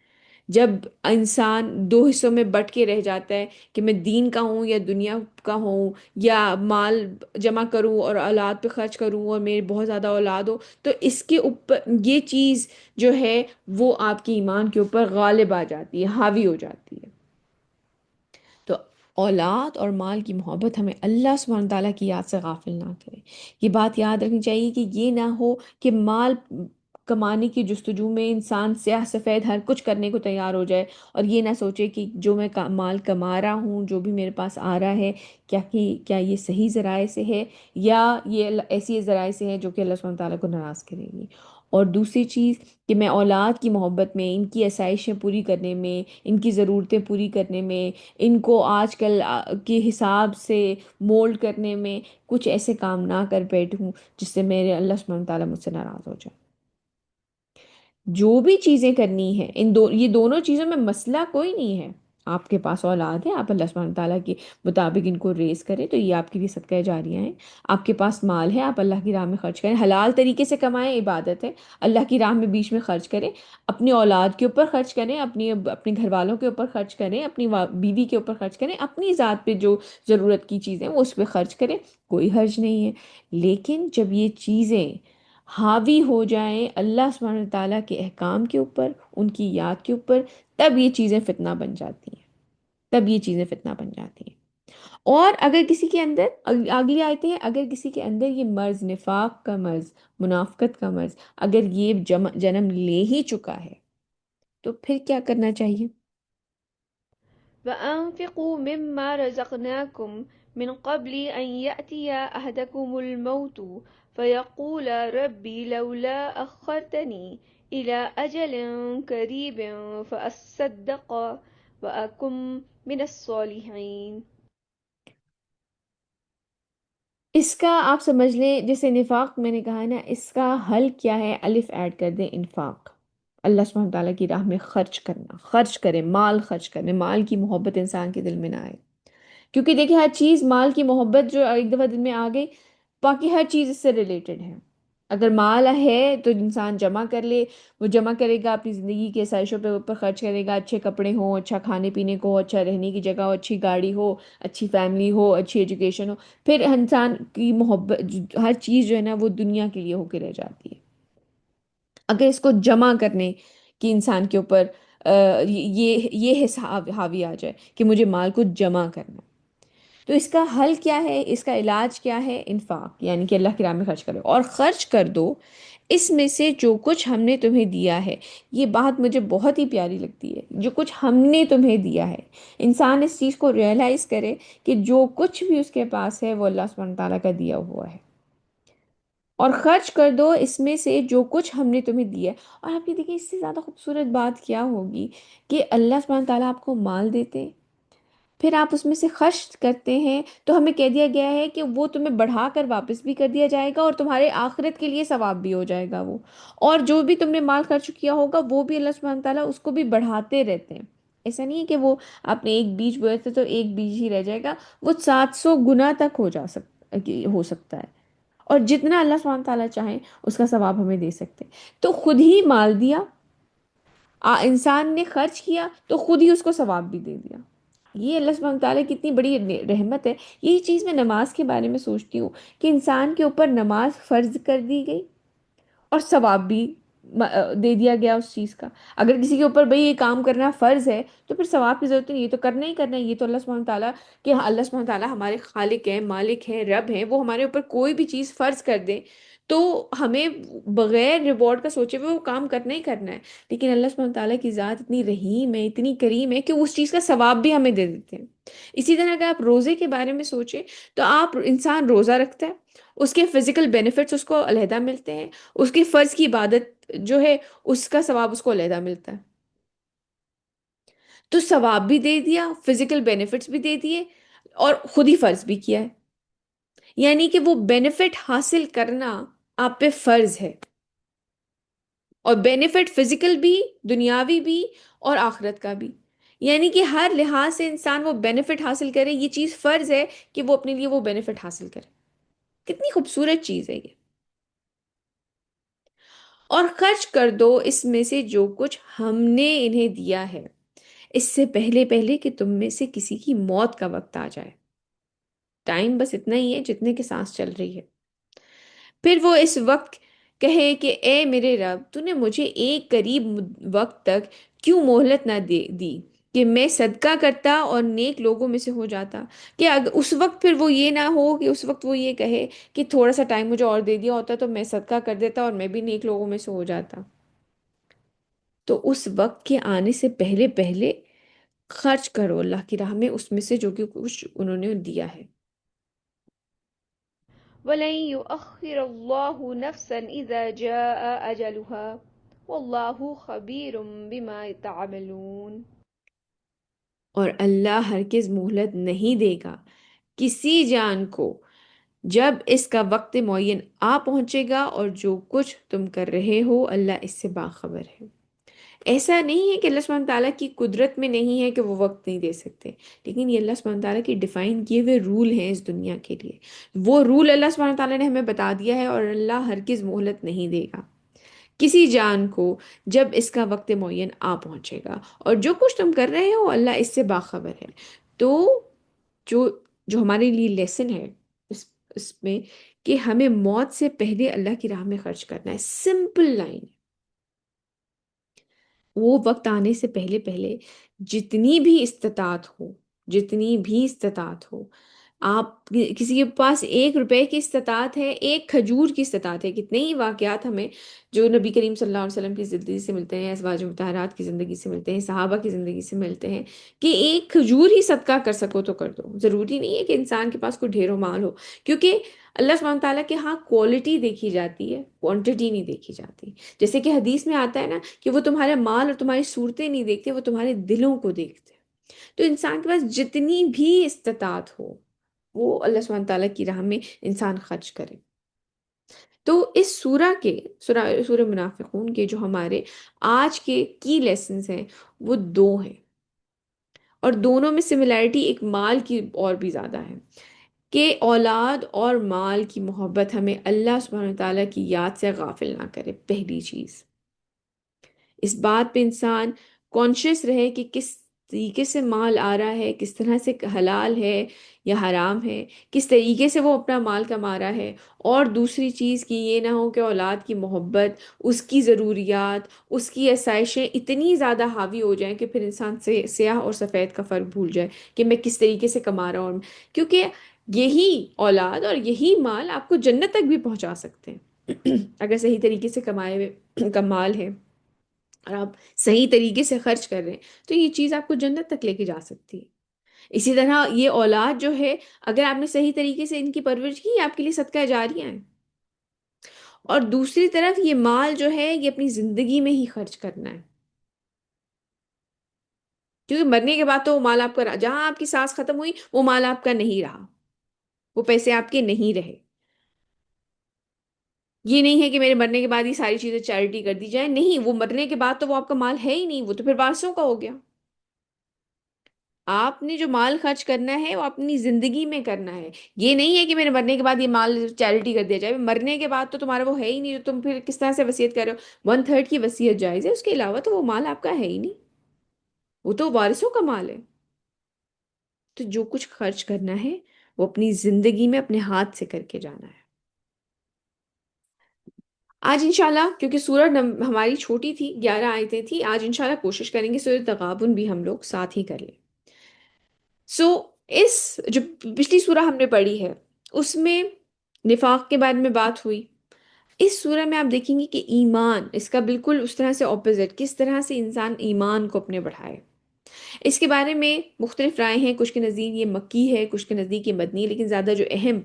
جب انسان دو حصوں میں بٹ کے رہ جاتا ہے کہ میں دین کا ہوں یا دنیا کا ہوں، یا مال جمع کروں اور اولاد پہ خرچ کروں اور میرے بہت زیادہ اولاد ہو، تو اس کے اوپر یہ چیز جو ہے وہ آپ کے ایمان کے اوپر غالب آ جاتی ہے، حاوی ہو جاتی ہے۔ تو اولاد اور مال کی محبت ہمیں اللہ سبحانہ تعالیٰ کی یاد سے غافل نہ کرے۔ یہ بات یاد رکھنی چاہیے کہ یہ نہ ہو کہ مال کمانے کی جستجو میں انسان سیاہ سفید ہر کچھ کرنے کو تیار ہو جائے، اور یہ نہ سوچے کہ جو میں مال کما رہا ہوں، جو بھی میرے پاس آ رہا ہے، کیا یہ صحیح ذرائع سے ہے، یا یہ ایسی ذرائع سے ہے جو کہ اللہ سبحانہ تعالیٰ کو ناراض کرے گی۔ اور دوسری چیز کہ میں اولاد کی محبت میں، ان کی آسائشیں پوری کرنے میں، ان کی ضرورتیں پوری کرنے میں، ان کو آج کل کے حساب سے مولڈ کرنے میں کچھ ایسے کام نہ کر بیٹھوں جس سے میرے اللہ سبحانہ تعالیٰ مجھ سے ناراض ہو جائے۔ جو بھی چیزیں کرنی ہے، یہ دونوں چیزوں میں مسئلہ کوئی نہیں ہے۔ آپ کے پاس اولاد ہے، آپ اللہ سبحانہ تعالیٰ کے مطابق ان کو ریز کریں تو یہ آپ کے لیے صدقہ جاریہ ہیں۔ آپ کے پاس مال ہے، آپ اللہ کی راہ میں خرچ کریں، حلال طریقے سے کمائیں، عبادت ہے، اللہ کی راہ میں بیچ میں خرچ کریں، اپنی اولاد کے اوپر خرچ کریں، اپنے گھر والوں کے اوپر خرچ کریں، اپنی بیوی کے اوپر خرچ کریں، اپنی ذات پہ جو ضرورت کی چیزیں وہ اس پہ خرچ کریں، کوئی حرج نہیں ہے۔ لیکن جب یہ چیزیں حاوی ہو جائیں اللہ سبحانہ تعالیٰ کے احکام کے اوپر، ان کی یاد کے اوپر، تب یہ چیزیں فتنہ بن جاتی ہیں، تب یہ چیزیں فتنہ بن جاتی ہیں۔ اور اگر کسی کے اندر، اگلی آیتیں ہیں، اگر کسی کے اندر یہ مرض، نفاق کا مرض، منافقت کا مرض، اگر یہ جنم لے ہی چکا ہے تو پھر کیا کرنا چاہیے؟ وأنفقوا مما رزقناكم من قبل أن يأتي أحدكم الموت فيقول ربي لولا أخرتني إلى أجل قريب فأصدق وأكن من الصالحين۔ اس کا آپ سمجھ لیں جیسے نفاق میں نے کہا ہے نا، اس کا حل کیا ہے؟ الف ایڈ کر دیں، انفاق، اللہ سبحانہ تعالیٰ کی راہ میں خرچ کرنا، خرچ کریں، مال خرچ کریں، مال کی محبت انسان کے دل میں نہ آئے، کیونکہ دیکھیں ہر چیز، مال کی محبت جو ایک دفعہ دل میں آ گئی، باقی ہر چیز اس سے ریلیٹڈ ہے۔ اگر مال ہے تو انسان جمع کر لے، وہ جمع کرے گا، اپنی زندگی کے آسائشوں پہ اوپر خرچ کرے گا، اچھے کپڑے ہوں، اچھا کھانے پینے کو ہو، اچھا رہنے کی جگہ ہو، اچھی گاڑی ہو، اچھی فیملی ہو، اچھی ایجوکیشن ہو، پھر انسان کی محبت ہر چیز جو ہے نا وہ دنیا کے لیے ہو کے رہ جاتی ہے۔ اگر اس کو جمع کرنے کی انسان کے اوپر یہ حساب حاوی آ جائے کہ مجھے مال کو جمع کرنا، تو اس کا حل کیا ہے؟ اس کا علاج کیا ہے؟ انفاق، یعنی کہ اللہ کی راہ میں خرچ کرو اور خرچ کر دو اس میں سے جو کچھ ہم نے تمہیں دیا ہے۔ یہ بات مجھے بہت ہی پیاری لگتی ہے، جو کچھ ہم نے تمہیں دیا ہے۔ انسان اس چیز کو ریئلائز کرے کہ جو کچھ بھی اس کے پاس ہے وہ اللہ سبحانہ تعالیٰ کا دیا ہوا ہے، اور خرچ کر دو اس میں سے جو کچھ ہم نے تمہیں دیا ہے۔ اور آپ یہ دیکھیں اس سے زیادہ خوبصورت بات کیا ہوگی کہ اللہ سبحانہ تعالیٰ آپ کو مال دیتے ہیں، پھر آپ اس میں سے خرچ کرتے ہیں، تو ہمیں کہہ دیا گیا ہے کہ وہ تمہیں بڑھا کر واپس بھی کر دیا جائے گا، اور تمہارے آخرت کے لیے ثواب بھی ہو جائے گا وہ۔ اور جو بھی تم نے مال خرچ کیا ہوگا وہ بھی اللہ سبحانہ تعالیٰ اس کو بھی بڑھاتے رہتے ہیں۔ ایسا نہیں ہے کہ وہ آپ نے ایک بیج بوئے تھے تو ایک بیج ہی رہ جائے گا، وہ 700 گنا تک ہو سکتا ہے، اور جتنا اللہ سبحانہ تعالیٰ چاہیں اس کا ثواب ہمیں دے سکتے ہیں۔ تو خود ہی مال دیا، انسان نے خرچ کیا تو خود ہی اس کو ثواب بھی دے دیا۔ یہ اللہ سبحانہ تعالیٰ کی اتنی بڑی رحمت ہے۔ یہی چیز میں نماز کے بارے میں سوچتی ہوں کہ انسان کے اوپر نماز فرض کر دی گئی اور ثواب بھی دے دیا گیا اس چیز کا۔ اگر کسی کے اوپر بھئی یہ کام کرنا فرض ہے تو پھر ثواب کی ضرورت نہیں، یہ تو کرنا ہی کرنا ہے، یہ تو اللہ سبحانہ تعالیٰ کہ اللہ سبحانہ تعالیٰ ہمارے خالق ہیں، مالک ہیں، رب ہیں، وہ ہمارے اوپر کوئی بھی چیز فرض کر دیں تو ہمیں بغیر ریوارڈ کا سوچے ہوئے وہ کام کرنا ہی کرنا ہے۔ لیکن اللہ سبحانہ تعالیٰ کی ذات اتنی رحیم ہے، اتنی کریم ہے کہ اس چیز کا ثواب بھی ہمیں دے دیتے ہیں۔ اسی طرح اگر آپ روزے کے بارے میں سوچیں تو آپ انسان روزہ رکھتا ہے، اس کے فزیکل بینیفٹس اس کو علیحدہ ملتے ہیں، اس کی فرض کی عبادت جو ہے اس کا ثواب اس کو علیحدہ ملتا ہے، تو ثواب بھی دے دیا، فزیکل بینیفٹس بھی دے دیے، اور خود ہی فرض بھی کیا ہے، یعنی کہ وہ بینیفٹ حاصل کرنا آپ پہ فرض ہے، اور بینیفٹ فزیکل بھی، دنیاوی بھی، اور آخرت کا بھی۔ یعنی کہ ہر لحاظ سے انسان وہ بینیفٹ حاصل کرے، یہ چیز فرض ہے کہ وہ اپنے لیے وہ بینیفٹ حاصل کرے. کتنی خوبصورت چیز ہے یہ. اور خرچ کر دو اس میں سے جو کچھ ہم نے انہیں دیا ہے، اس سے پہلے پہلے کہ تم میں سے کسی کی موت کا وقت آ جائے. ٹائم بس اتنا ہی ہے جتنے کی سانس چل رہی ہے. پھر وہ اس وقت کہے کہ اے میرے رب، تو نے مجھے ایک قریب وقت تک کیوں مہلت نہ دی کہ میں صدقہ کرتا اور نیک لوگوں میں سے ہو جاتا. کہ اس وقت پھر وہ یہ نہ ہو کہ اس وقت وہ یہ کہے کہ تھوڑا سا ٹائم مجھے اور دے دیا ہوتا تو میں صدقہ کر دیتا اور میں بھی نیک لوگوں میں سے ہو جاتا. تو اس وقت کے آنے سے پہلے پہلے خرچ کرو اللہ کی راہ میں اس میں سے جو کہ کچھ انہوں نے دیا ہے. ولن يؤخر الله نفسا إذا جاء أجلها والله خبير بما تعملون. اور اللہ ہرگز مہلت نہیں دے گا کسی جان کو جب اس کا وقت معین آ پہنچے گا، اور جو کچھ تم کر رہے ہو اللہ اس سے باخبر ہے. ایسا نہیں ہے کہ اللہ سبحانہ تعالیٰ کی قدرت میں نہیں ہے کہ وہ وقت نہیں دے سکتے، لیکن یہ اللہ سبحانہ تعالیٰ کی ڈیفائن کیے ہوئے رول ہیں اس دنیا کے لیے. وہ رول اللہ سبحانہ تعالیٰ نے ہمیں بتا دیا ہے، اور اللہ ہرگز مہلت نہیں دے گا کسی جان کو جب اس کا وقت معین آ پہنچے گا، اور جو کچھ تم کر رہے ہو اللہ اس سے باخبر ہے. تو جو جو ہمارے لیے لیسن ہے اس میں، کہ ہمیں موت سے پہلے اللہ کی راہ میں خرچ کرنا ہے. Simple line. وہ وقت آنے سے پہلے پہلے جتنی بھی استطاعت ہو، جتنی بھی استطاعت ہو، آپ کسی کے پاس 1 روپے کی استطاعت ہے، ایک کھجور کی استطاعت ہے. کتنے ہی واقعات ہمیں جو نبی کریم صلی اللہ علیہ وسلم کی زندگی سے ملتے ہیں، ازواج مطہرات کی زندگی سے ملتے ہیں، صحابہ کی زندگی سے ملتے ہیں، کہ ایک کھجور ہی صدقہ کر سکو تو کر دو. ضروری نہیں ہے کہ انسان کے پاس کوئی ڈھیروں مال ہو، کیونکہ اللہ سبحانہ تعالیٰ کے ہاں کوالٹی دیکھی جاتی ہے، کوانٹٹی نہیں دیکھی جاتی. جیسے کہ حدیث میں آتا ہے نا کہ وہ تمہارے مال اور تمہاری صورتیں نہیں دیکھتے، وہ تمہارے دلوں کو دیکھتے. تو انسان کے پاس جتنی بھی استطاعت ہو وہ اللہ سبحانہ تعالیٰ کی راہ میں انسان خرچ کرے. تو اس سورہ منافقون کے جو ہمارے آج کے کی لیسنز ہیں وہ 2 ہیں، اور دونوں میں سملیرٹی ایک مال کی اور بھی زیادہ ہے. کہ اولاد اور مال کی محبت ہمیں اللہ سبحانہ تعالیٰ کی یاد سے غافل نہ کرے. پہلی چیز اس بات پہ انسان کانشیس رہے کہ کس طریقے سے مال آ رہا ہے، کس طرح سے حلال ہے یا حرام ہے، کس طریقے سے وہ اپنا مال کما رہا ہے. اور دوسری چیز کہ یہ نہ ہو کہ اولاد کی محبت، اس کی ضروریات، اس کی آسائشیں اتنی زیادہ حاوی ہو جائیں کہ پھر انسان سے سیاہ اور سفید کا فرق بھول جائے کہ میں کس طریقے سے کما رہا ہوں. کیونکہ یہی اولاد اور یہی مال آپ کو جنت تک بھی پہنچا سکتے ہیں اگر صحیح طریقے سے کمائے ہوئے کا مال ہے اور آپ صحیح طریقے سے خرچ کر رہے ہیں تو یہ چیز آپ کو جنت تک لے کے جا سکتی ہے. اسی طرح یہ اولاد جو ہے، اگر آپ نے صحیح طریقے سے ان کی پرورش کی، یہ آپ کے لیے صدقہ جاریہ ہیں. اور دوسری طرف یہ مال جو ہے یہ اپنی زندگی میں ہی خرچ کرنا ہے، کیونکہ مرنے کے بعد تو وہ مال آپ کا جہاں آپ کی سانس ختم ہوئی وہ مال آپ کا نہیں رہا، وہ پیسے آپ کے نہیں رہے. یہ نہیں ہے کہ میرے مرنے کے بعد ہی ساری چیزیں چیریٹی کر دی جائیں، نہیں، وہ مرنے کے بعد تو وہ آپ کا مال ہے ہی نہیں، وہ تو پھر وارثوں کا ہو گیا. آپ نے جو مال خرچ کرنا ہے وہ اپنی زندگی میں کرنا ہے. یہ نہیں ہے کہ میرے مرنے کے بعد یہ مال چیریٹی کر دیا جائے. مرنے کے بعد تو تمہارا وہ ہے ہی نہیں، تو تم پھر کس طرح سے وصیت کر رہے ہو؟ 1/3 کی وصیت جائز ہے، اس کے علاوہ تو وہ مال آپ کا ہے ہی نہیں، وہ تو وارثوں کا مال ہے. تو جو کچھ خرچ کرنا ہے وہ اپنی زندگی میں اپنے ہاتھ سے کر کے جانا ہے. آج انشاءاللہ کیونکہ سورہ ہماری چھوٹی تھی، 11 آیتیں تھی، آج انشاءاللہ کوشش کریں گے سورہ تغابن بھی ہم لوگ ساتھ ہی کر لیں. سو اس جو پچھلی سورہ ہم نے پڑھی ہے اس میں نفاق کے بارے میں بات ہوئی. اس سورہ میں آپ دیکھیں گے کہ ایمان اس کا بالکل اس طرح سے اپوزٹ، کس طرح سے انسان ایمان کو اپنے بڑھائے. اس کے بارے میں مختلف رائے ہیں، کچھ کے نزدیک یہ مکی ہے، کچھ کے نزدیک یہ مدنی ہے، لیکن زیادہ جو اہم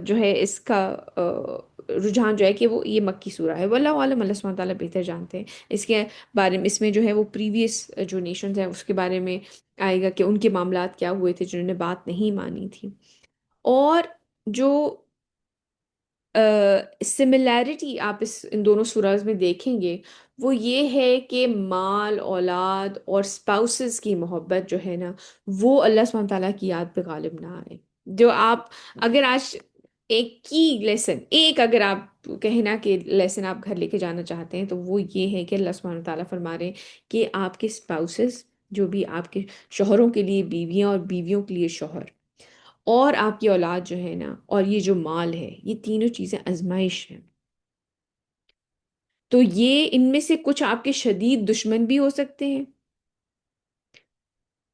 جو ہے اس کا رجحان جو ہے کہ وہ یہ مکی سورہ ہے. واللہ عالم، اللہ سبحانہ تعالیٰ بہتر جانتے ہیں. اس کے بارے میں اس میں جو ہے وہ پریویس جو نیشنز ہیں اس کے بارے میں آئے گا کہ ان کے معاملات کیا ہوئے تھے جنہوں نے بات نہیں مانی تھی. اور جو سملیرٹی آپ ان دونوں سوراز میں دیکھیں گے وہ یہ ہے کہ مال، اولاد اور اسپاؤسز کی محبت جو ہے نا، وہ اللہ سبحانہ تعالیٰ کی یاد پہ غالب نہ آئے. جو آپ اگر آج ایک کی لیسن، ایک اگر آپ کہنا کہ لیسن آپ گھر لے کے جانا چاہتے ہیں، تو وہ یہ ہے کہ اللہ سبحانہ تعالیٰ فرما رہے ہیں کہ آپ کے اسپاؤسز، جو بھی آپ کے شوہروں کے لیے بیویاں اور بیویوں کے لیے شوہر، اور آپ کی اولاد جو ہے نا، اور یہ جو مال ہے، یہ تینوں چیزیں آزمائش ہیں. تو یہ ان میں سے کچھ آپ کے شدید دشمن بھی ہو سکتے ہیں،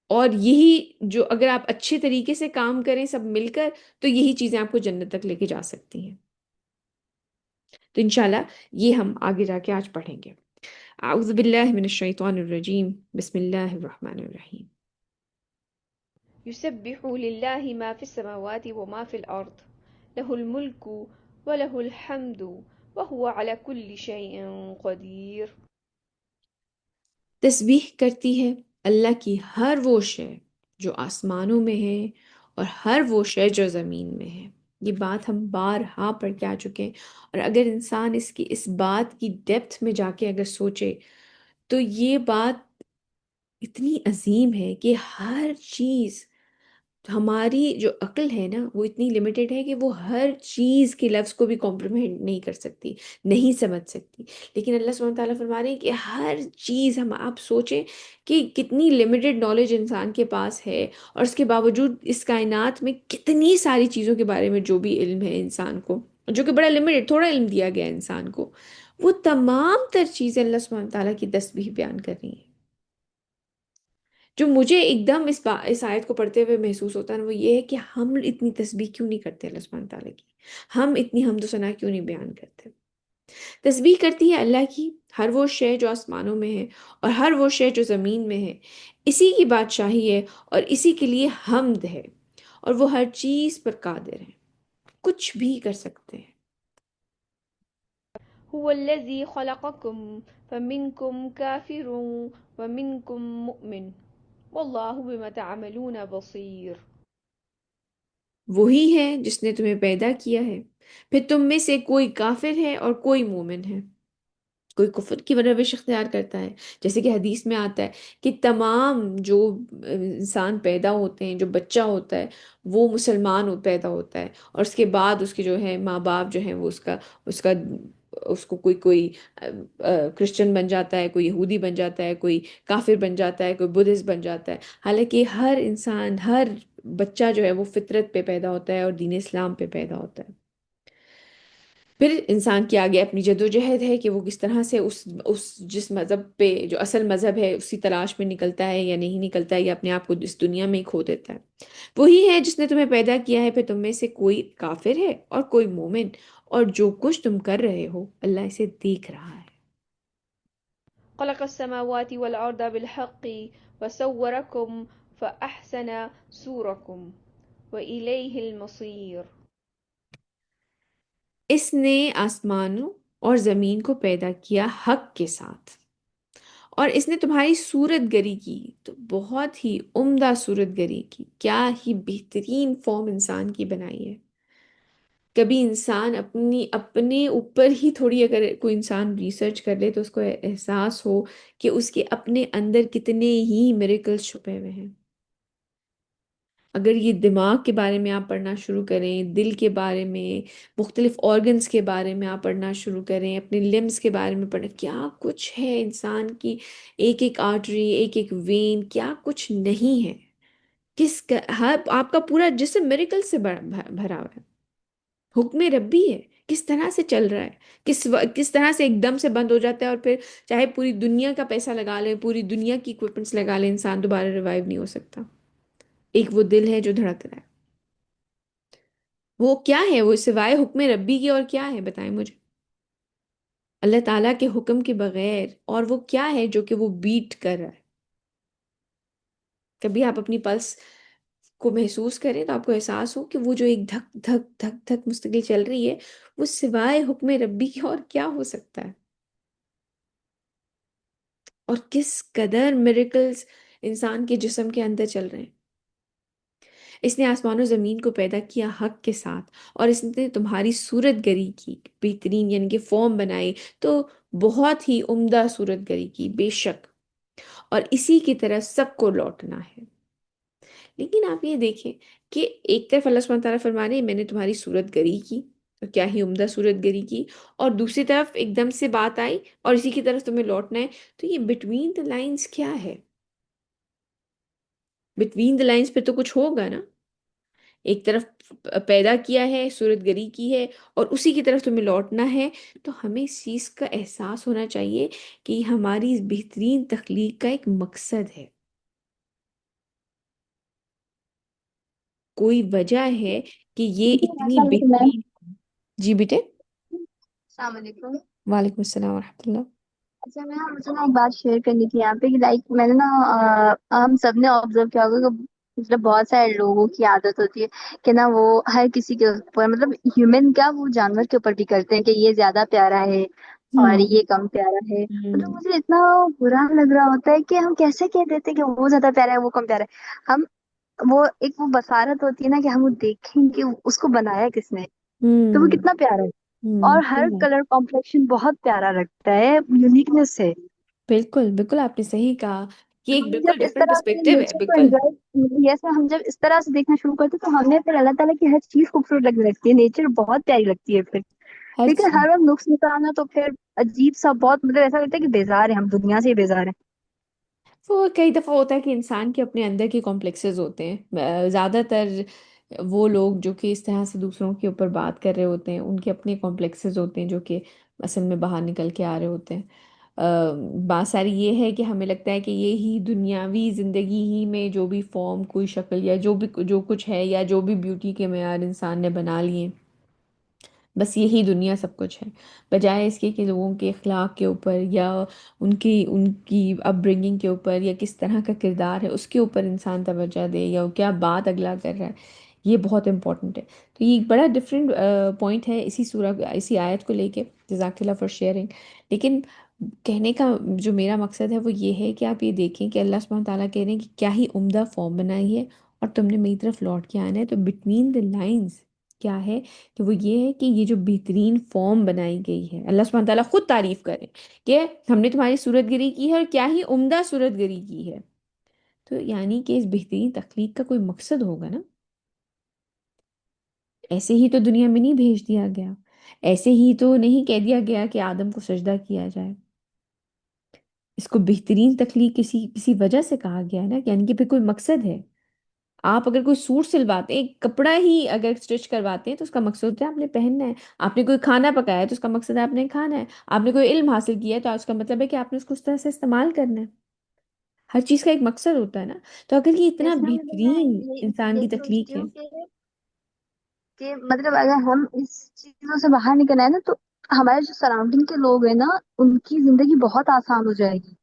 اور یہی جو اگر آپ اچھے طریقے سے کام کریں سب مل کر، تو یہی چیزیں آپ کو جنت تک لے کے جا سکتی ہیں. تو انشاءاللہ یہ ہم آگے جا کے آج پڑھیں گے. اعوذ باللہ من الشیطان الرجیم، بسم اللہ الرحمن الرحیم. يسبح لله ما في السماوات وما في الأرض له الملك وله الحمد وهو على كل شيء قدير. تسبیح کرتی ہے اللہ کی ہر وہ شے جو آسمانوں میں ہے، اور ہر وہ شے جو زمین میں ہے. یہ بات ہم بارہا پڑھ کے آ چکے ہیں، اور اگر انسان اس بات کی ڈیپتھ میں جا کے اگر سوچے، تو یہ بات اتنی عظیم ہے کہ ہر چیز، ہماری جو عقل ہے نا وہ اتنی لمیٹڈ ہے کہ وہ ہر چیز کے لفظ کو بھی کمپریہنڈ نہیں کر سکتی، نہیں سمجھ سکتی. لیکن اللہ سبحانہ تعالیٰ فرما رہے ہیں کہ ہر چیز، ہم آپ سوچیں کہ کتنی لمیٹڈ نالج انسان کے پاس ہے، اور اس کے باوجود اس کائنات میں کتنی ساری چیزوں کے بارے میں جو بھی علم ہے انسان کو، جو کہ بڑا لمیٹڈ، تھوڑا علم دیا گیا ہے انسان کو، وہ تمام تر چیزیں اللہ سبحانہ تعالیٰ کی تسبیح بیان کر رہی ہیں. جو مجھے ایک دم اس آیت کو پڑھتے ہوئے محسوس ہوتا ہے نا، وہ یہ ہے کہ ہم اتنی تسبیح کیوں نہیں کرتے اللہ سبحانہ تعالیٰ کی، ہم اتنی حمد و ثنا کیوں نہیں بیان کرتے. تسبیح کرتی ہے اللہ کی ہر وہ شے جو آسمانوں میں ہے، اور ہر وہ شے جو زمین میں ہے. اسی کی بادشاہی ہے، اور اسی کے لیے حمد ہے، اور وہ ہر چیز پر قادر ہے، کچھ بھی کر سکتے ہیں. هو الذي خلقكم فمنكم كافر ومنكم مؤمن والله بما تعملون بصير. وہی ہے جس نے تمہیں پیدا کیا ہے، پھر تم میں سے کوئی کافر ہے اور کوئی مومن ہے. کوئی کفر کی روش اختیار کرتا ہے، جیسے کہ حدیث میں آتا ہے کہ تمام جو انسان پیدا ہوتے ہیں، جو بچہ ہوتا ہے وہ مسلمان پیدا ہوتا ہے، اور اس کے بعد اس کے جو ہے ماں باپ جو ہیں وہ اس کا اس کو کوئی کرسچن بن جاتا ہے، کوئی یہودی بن جاتا ہے، کوئی کافر بن جاتا ہے، کوئی بدھسٹ بن جاتا ہے. حالانکہ ہر انسان، ہر بچہ جو ہے وہ فطرت پہ پیدا ہوتا ہے اور دین اسلام پہ پیدا ہوتا ہے. پھر انسان کے آگے اپنی جدوجہد ہے کہ وہ کس طرح سے اس جس مذہب پہ، جو اصل مذہب ہے، اسی تلاش میں نکلتا ہے یا نہیں نکلتا ہے، یا اپنے آپ کو اس دنیا میں ہی کھو دیتا ہے. وہی ہے جس نے تمہیں پیدا کیا ہے، پھر تم میں سے کوئی کافر ہے اور کوئی مومن، اور جو کچھ تم کر رہے ہو اللہ اسے دیکھ رہا ہے. خلق السماوات والأرض بالحق وصوركم فأحسن صوركم وإليه المصير. اس نے آسمانوں اور زمین کو پیدا کیا حق کے ساتھ، اور اس نے تمہاری صورت گری کی، تو بہت ہی عمدہ صورت گری کی، کیا ہی بہترین فارم انسان کی بنائی ہے. کبھی انسان اپنے اوپر ہی تھوڑی اگر کوئی انسان ریسرچ کر لے، تو اس کو احساس ہو کہ اس کے اپنے اندر کتنے ہی میریکلز چھپے ہوئے ہیں. اگر یہ دماغ کے بارے میں آپ پڑھنا شروع کریں، دل کے بارے میں، مختلف آرگنز کے بارے میں آپ پڑھنا شروع کریں، اپنے لمز کے بارے میں پڑھیں، کیا کچھ ہے انسان کی، ایک ایک آرٹری، ایک ایک وین، کیا کچھ نہیں ہے. آپ کا پورا جسم میریکل سے بھرا ہوا ہے. حکم ربی ہے، کس طرح سے چل رہا ہے، کس طرح سے ایک دم سے بند ہو جاتا ہے، اور پھر چاہے پوری دنیا کا پیسہ لگا لے، پوری دنیا کی اکوپمنٹس لگا لے، انسان دوبارہ ریوائیو نہیں ہو سکتا. ایک وہ دل ہے جو دھڑک رہا ہے، وہ کیا ہے، وہ سوائے حکم ربی کی اور کیا ہے بتائیں مجھے. اللہ تعالیٰ کے حکم کے بغیر اور وہ کیا ہے جو کہ وہ بیٹ کر رہا ہے. کبھی آپ اپنی پلس کو محسوس کریں تو آپ کو احساس ہو کہ وہ جو ایک دھک دھک دھک دھک مستقل چل رہی ہے، وہ سوائے حکم ربی کی اور کیا ہو سکتا ہے. اور کس قدر میریکلز انسان کے جسم کے اندر چل رہے ہیں. اس نے آسمان و زمین کو پیدا کیا حق کے ساتھ، اور اس نے تمہاری صورت گری کی بہترین، یعنی کہ فارم بنائی تو بہت ہی عمدہ صورت گری کی بے شک، اور اسی کی طرف سب کو لوٹنا ہے۔ لیکن آپ یہ دیکھیں کہ ایک طرف اللہ سبحانہ تعالیٰ فرما رہے ہیں میں نے تمہاری صورت گری کی، اور کیا ہی عمدہ صورت گری کی، اور دوسری طرف ایک دم سے بات آئی اور اسی کی طرف تمہیں لوٹنا ہے۔ تو یہ بٹوین دا لائنز کیا ہے؟ بٹوین دا لائنز پہ تو کچھ ہوگا نا۔ ایک طرف پیدا کیا ہے، صورت گری کی ہے، اور اسی کی طرف تمہیں لوٹنا ہے، تو ہمیں اس چیز کا احساس ہونا چاہیے کہ ہماری اس بہترین تخلیق کا ایک مقصد ہے، کوئی وجہ ہے کہ یہ اتنی السلام علیکم میم۔ بہترین۔ جی بیٹے۔ السلام علیکم۔ وعلیکم السلام ورحمۃ اللہ۔ اچھا میم، مجھے نا ایک بات شیئر کرنی تھی یہاں پہ کہ لائک میں نے نا ہم سب نے آبزرو کیا ہوگا کہ مطلب بہت سارے لوگوں کی عادت ہوتی ہے کہ نا وہ ہر کسی کے اوپر مطلب ہیومن کا وہ جانور کے اوپر بھی کرتے ہیں کہ یہ زیادہ پیارا ہے اور ہوں یہ کم پیارا ہے۔ مطلب ہوں مجھے اتنا برا لگ رہا ہوتا ہے کہ ہم کیسے کہہ دیتے ہیں کہ وہ زیادہ پیارا ہے وہ کم پیارا ہے۔ ہم وہ ایک وہ بصارت ہوتی ہے نا کہ ہم وہ دیکھیں کہ اس کو بنایا کس نے، تو وہ ہوں کتنا پیارا ہے اور ہر صحیح ہے۔ کلر کمپلیکشن بہت پیارا لگتا ہے، یونیکنیس ہے۔ بالکل بالکل آپ نے صحیح کہا، یہ ایک ہم بالکل جب اس ڈفرینٹ طرح سے پرسپیکٹیو ہے، نیچر کو بالکل۔ انجوائے، یس ہم جب اس طرح سے دیکھنا شروع کرتے تو ہمیں پھر اللہ تعالیٰ کی ہر چیز خوبصورت لگنے لگتی ہے، نیچر بہت پیاری لگتی ہے پھر۔ ہر لیکن چیز ہر وقت نقص نکالنا تو پھر عجیب سا، بہت مطلب ایسا لگتا ہے کہ بیزار ہے، ہم دنیا سے ہی بیزار ہیں۔ وہ کئی دفعہ ہوتا ہے کہ انسان کے اپنے اندر کے کمپلیکسز ہوتے ہیں، زیادہ تر وہ لوگ جو کہ اس طرح سے دوسروں کے اوپر بات کر رہے ہوتے ہیں ان کے اپنے کمپلیکسز ہوتے ہیں جو کہ اصل میں باہر نکل کے آ رہے ہوتے ہیں۔ بات ساری یہ ہے کہ ہمیں لگتا ہے کہ یہی دنیاوی زندگی ہی میں جو بھی فارم، کوئی شکل یا جو بھی جو کچھ ہے یا جو بھی بیوٹی کے معیار انسان نے بنا لیے، بس یہی دنیا سب کچھ ہے، بجائے اس کے کہ لوگوں کے اخلاق کے اوپر یا ان کی اپ برنگنگ کے اوپر یا کس طرح کا کردار ہے اس کے اوپر انسان توجہ دے یا کیا بات اگلا کر رہا ہے، یہ بہت امپورٹنٹ ہے۔ تو یہ ایک بڑا ڈفرینٹ پوائنٹ ہے اسی سورہ، اسی آیت کو لے کے، جزاک اللہ فار شیئرنگ۔ لیکن کہنے کا جو میرا مقصد ہے وہ یہ ہے کہ آپ یہ دیکھیں کہ اللہ سبحانہ تعالیٰ کہہ رہے ہیں کہ کیا ہی عمدہ فارم بنائی ہے اور تم نے میری طرف لوٹ کے آنا ہے، تو بٹوین دا لائنز کیا ہے کہ وہ یہ ہے کہ یہ جو بہترین فارم بنائی گئی ہے، اللہ سبحانہ تعالیٰ خود تعریف کریں کہ ہم نے تمہاری صورت گری کی ہے اور کیا ہی عمدہ صورت گری کی ہے، تو یعنی کہ اس بہترین تخلیق کا کوئی مقصد ہوگا نا۔ ایسے ہی تو دنیا میں نہیں بھیج دیا گیا، ایسے ہی تو نہیں کہہ دیا گیا کہ آدم کو سجدہ کیا جائے، اس کو بہترین تخلیق کسی کسی وجہ سے کہا گیا ہے نا، یعنی کہ پھر کوئی مقصد ہے۔ آپ اگر کوئی سوٹ سلواتے ہیں، ایک کپڑا ہی اگر اسٹچ کرواتے ہیں تو اس کا مقصد ہوتا ہے آپ نے پہننا ہے۔ آپ نے کوئی کھانا پکایا ہے تو اس کا مقصد ہے آپ نے کھانا ہے۔ آپ نے کوئی علم حاصل کیا ہے تو اس کا مطلب ہے کہ آپ نے اس کو اس طرح سے استعمال کرنا ہے۔ ہر چیز کا ایک مقصد ہوتا ہے نا۔ تو اگر یہ اتنا یس میم، مطلب میں بہترین انسان کی یہی سوچتی تخلیق ہے۔ ہوں کہ مطلب اگر ہم اس چیزوں سے باہر نکل آئے نا تو ہمارے جو سراؤنڈنگ کے لوگ ہیں نا ان کی زندگی بہت آسان ہو جائے گی۔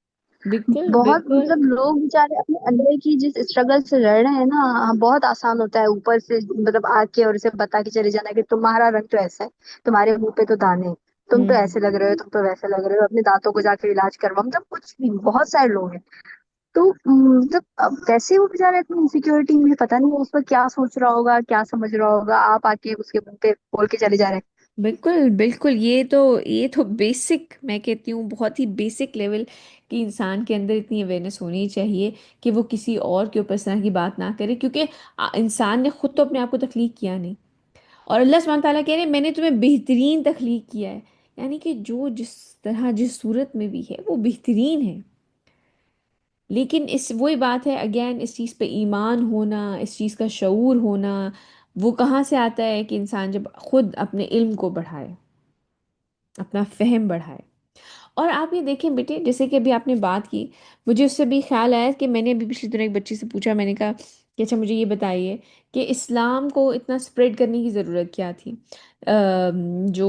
بالکل بہت بالکل۔ مطلب لوگ بیچارے اپنے اندر کی جس اسٹرگل سے لڑ رہے ہیں نا، بہت آسان ہوتا ہے اوپر سے مطلب آ کے اور اسے بتا کے چلے جانا کہ تمہارا رنگ تو ایسا ہے، تمہارے منہ پہ تو دانے ہیں، تم تو ہوں ایسے لگ رہے ہو، تم تو ویسے لگ رہے ہو، اپنے دانتوں کو جا کے علاج کرواؤ، مطلب کچھ بھی بہت سارے لوگ ہیں۔ تو مطلب اب ویسے وہ بےچارا اتنی انسیکیورٹی میں پتا نہیں وہ اس پر کیا سوچ رہا ہوگا، کیا سمجھ رہا ہوگا، آپ آ کے اس کے منہ پہ بول کے چلے جا رہے ہیں۔ بالکل بالکل، یہ تو بیسک، میں کہتی ہوں بہت ہی بیسک لیول کی انسان کے اندر اتنی اویئرنیس ہونی چاہیے کہ وہ کسی اور کے اوپر اس طرح کی بات نہ کرے، کیونکہ انسان نے خود تو اپنے آپ کو تخلیق کیا نہیں، اور اللہ سبحانہ تعالیٰ کہہ رہے ہیں میں نے تمہیں بہترین تخلیق کیا ہے، یعنی کہ جو جس طرح جس صورت میں بھی ہے وہ بہترین ہے۔ لیکن اس وہی بات ہے، اگین اس چیز پہ ایمان ہونا، اس چیز کا شعور ہونا، وہ کہاں سے آتا ہے کہ انسان جب خود اپنے علم کو بڑھائے، اپنا فہم بڑھائے۔ اور آپ یہ دیکھیں بیٹے، جیسے کہ ابھی آپ نے بات کی، مجھے اس سے بھی خیال آیا کہ میں نے ابھی پچھلے دنوں ایک بچی سے پوچھا، میں نے کہا کہ اچھا مجھے یہ بتائیے کہ اسلام کو اتنا سپریڈ کرنے کی ضرورت کیا تھی؟ جو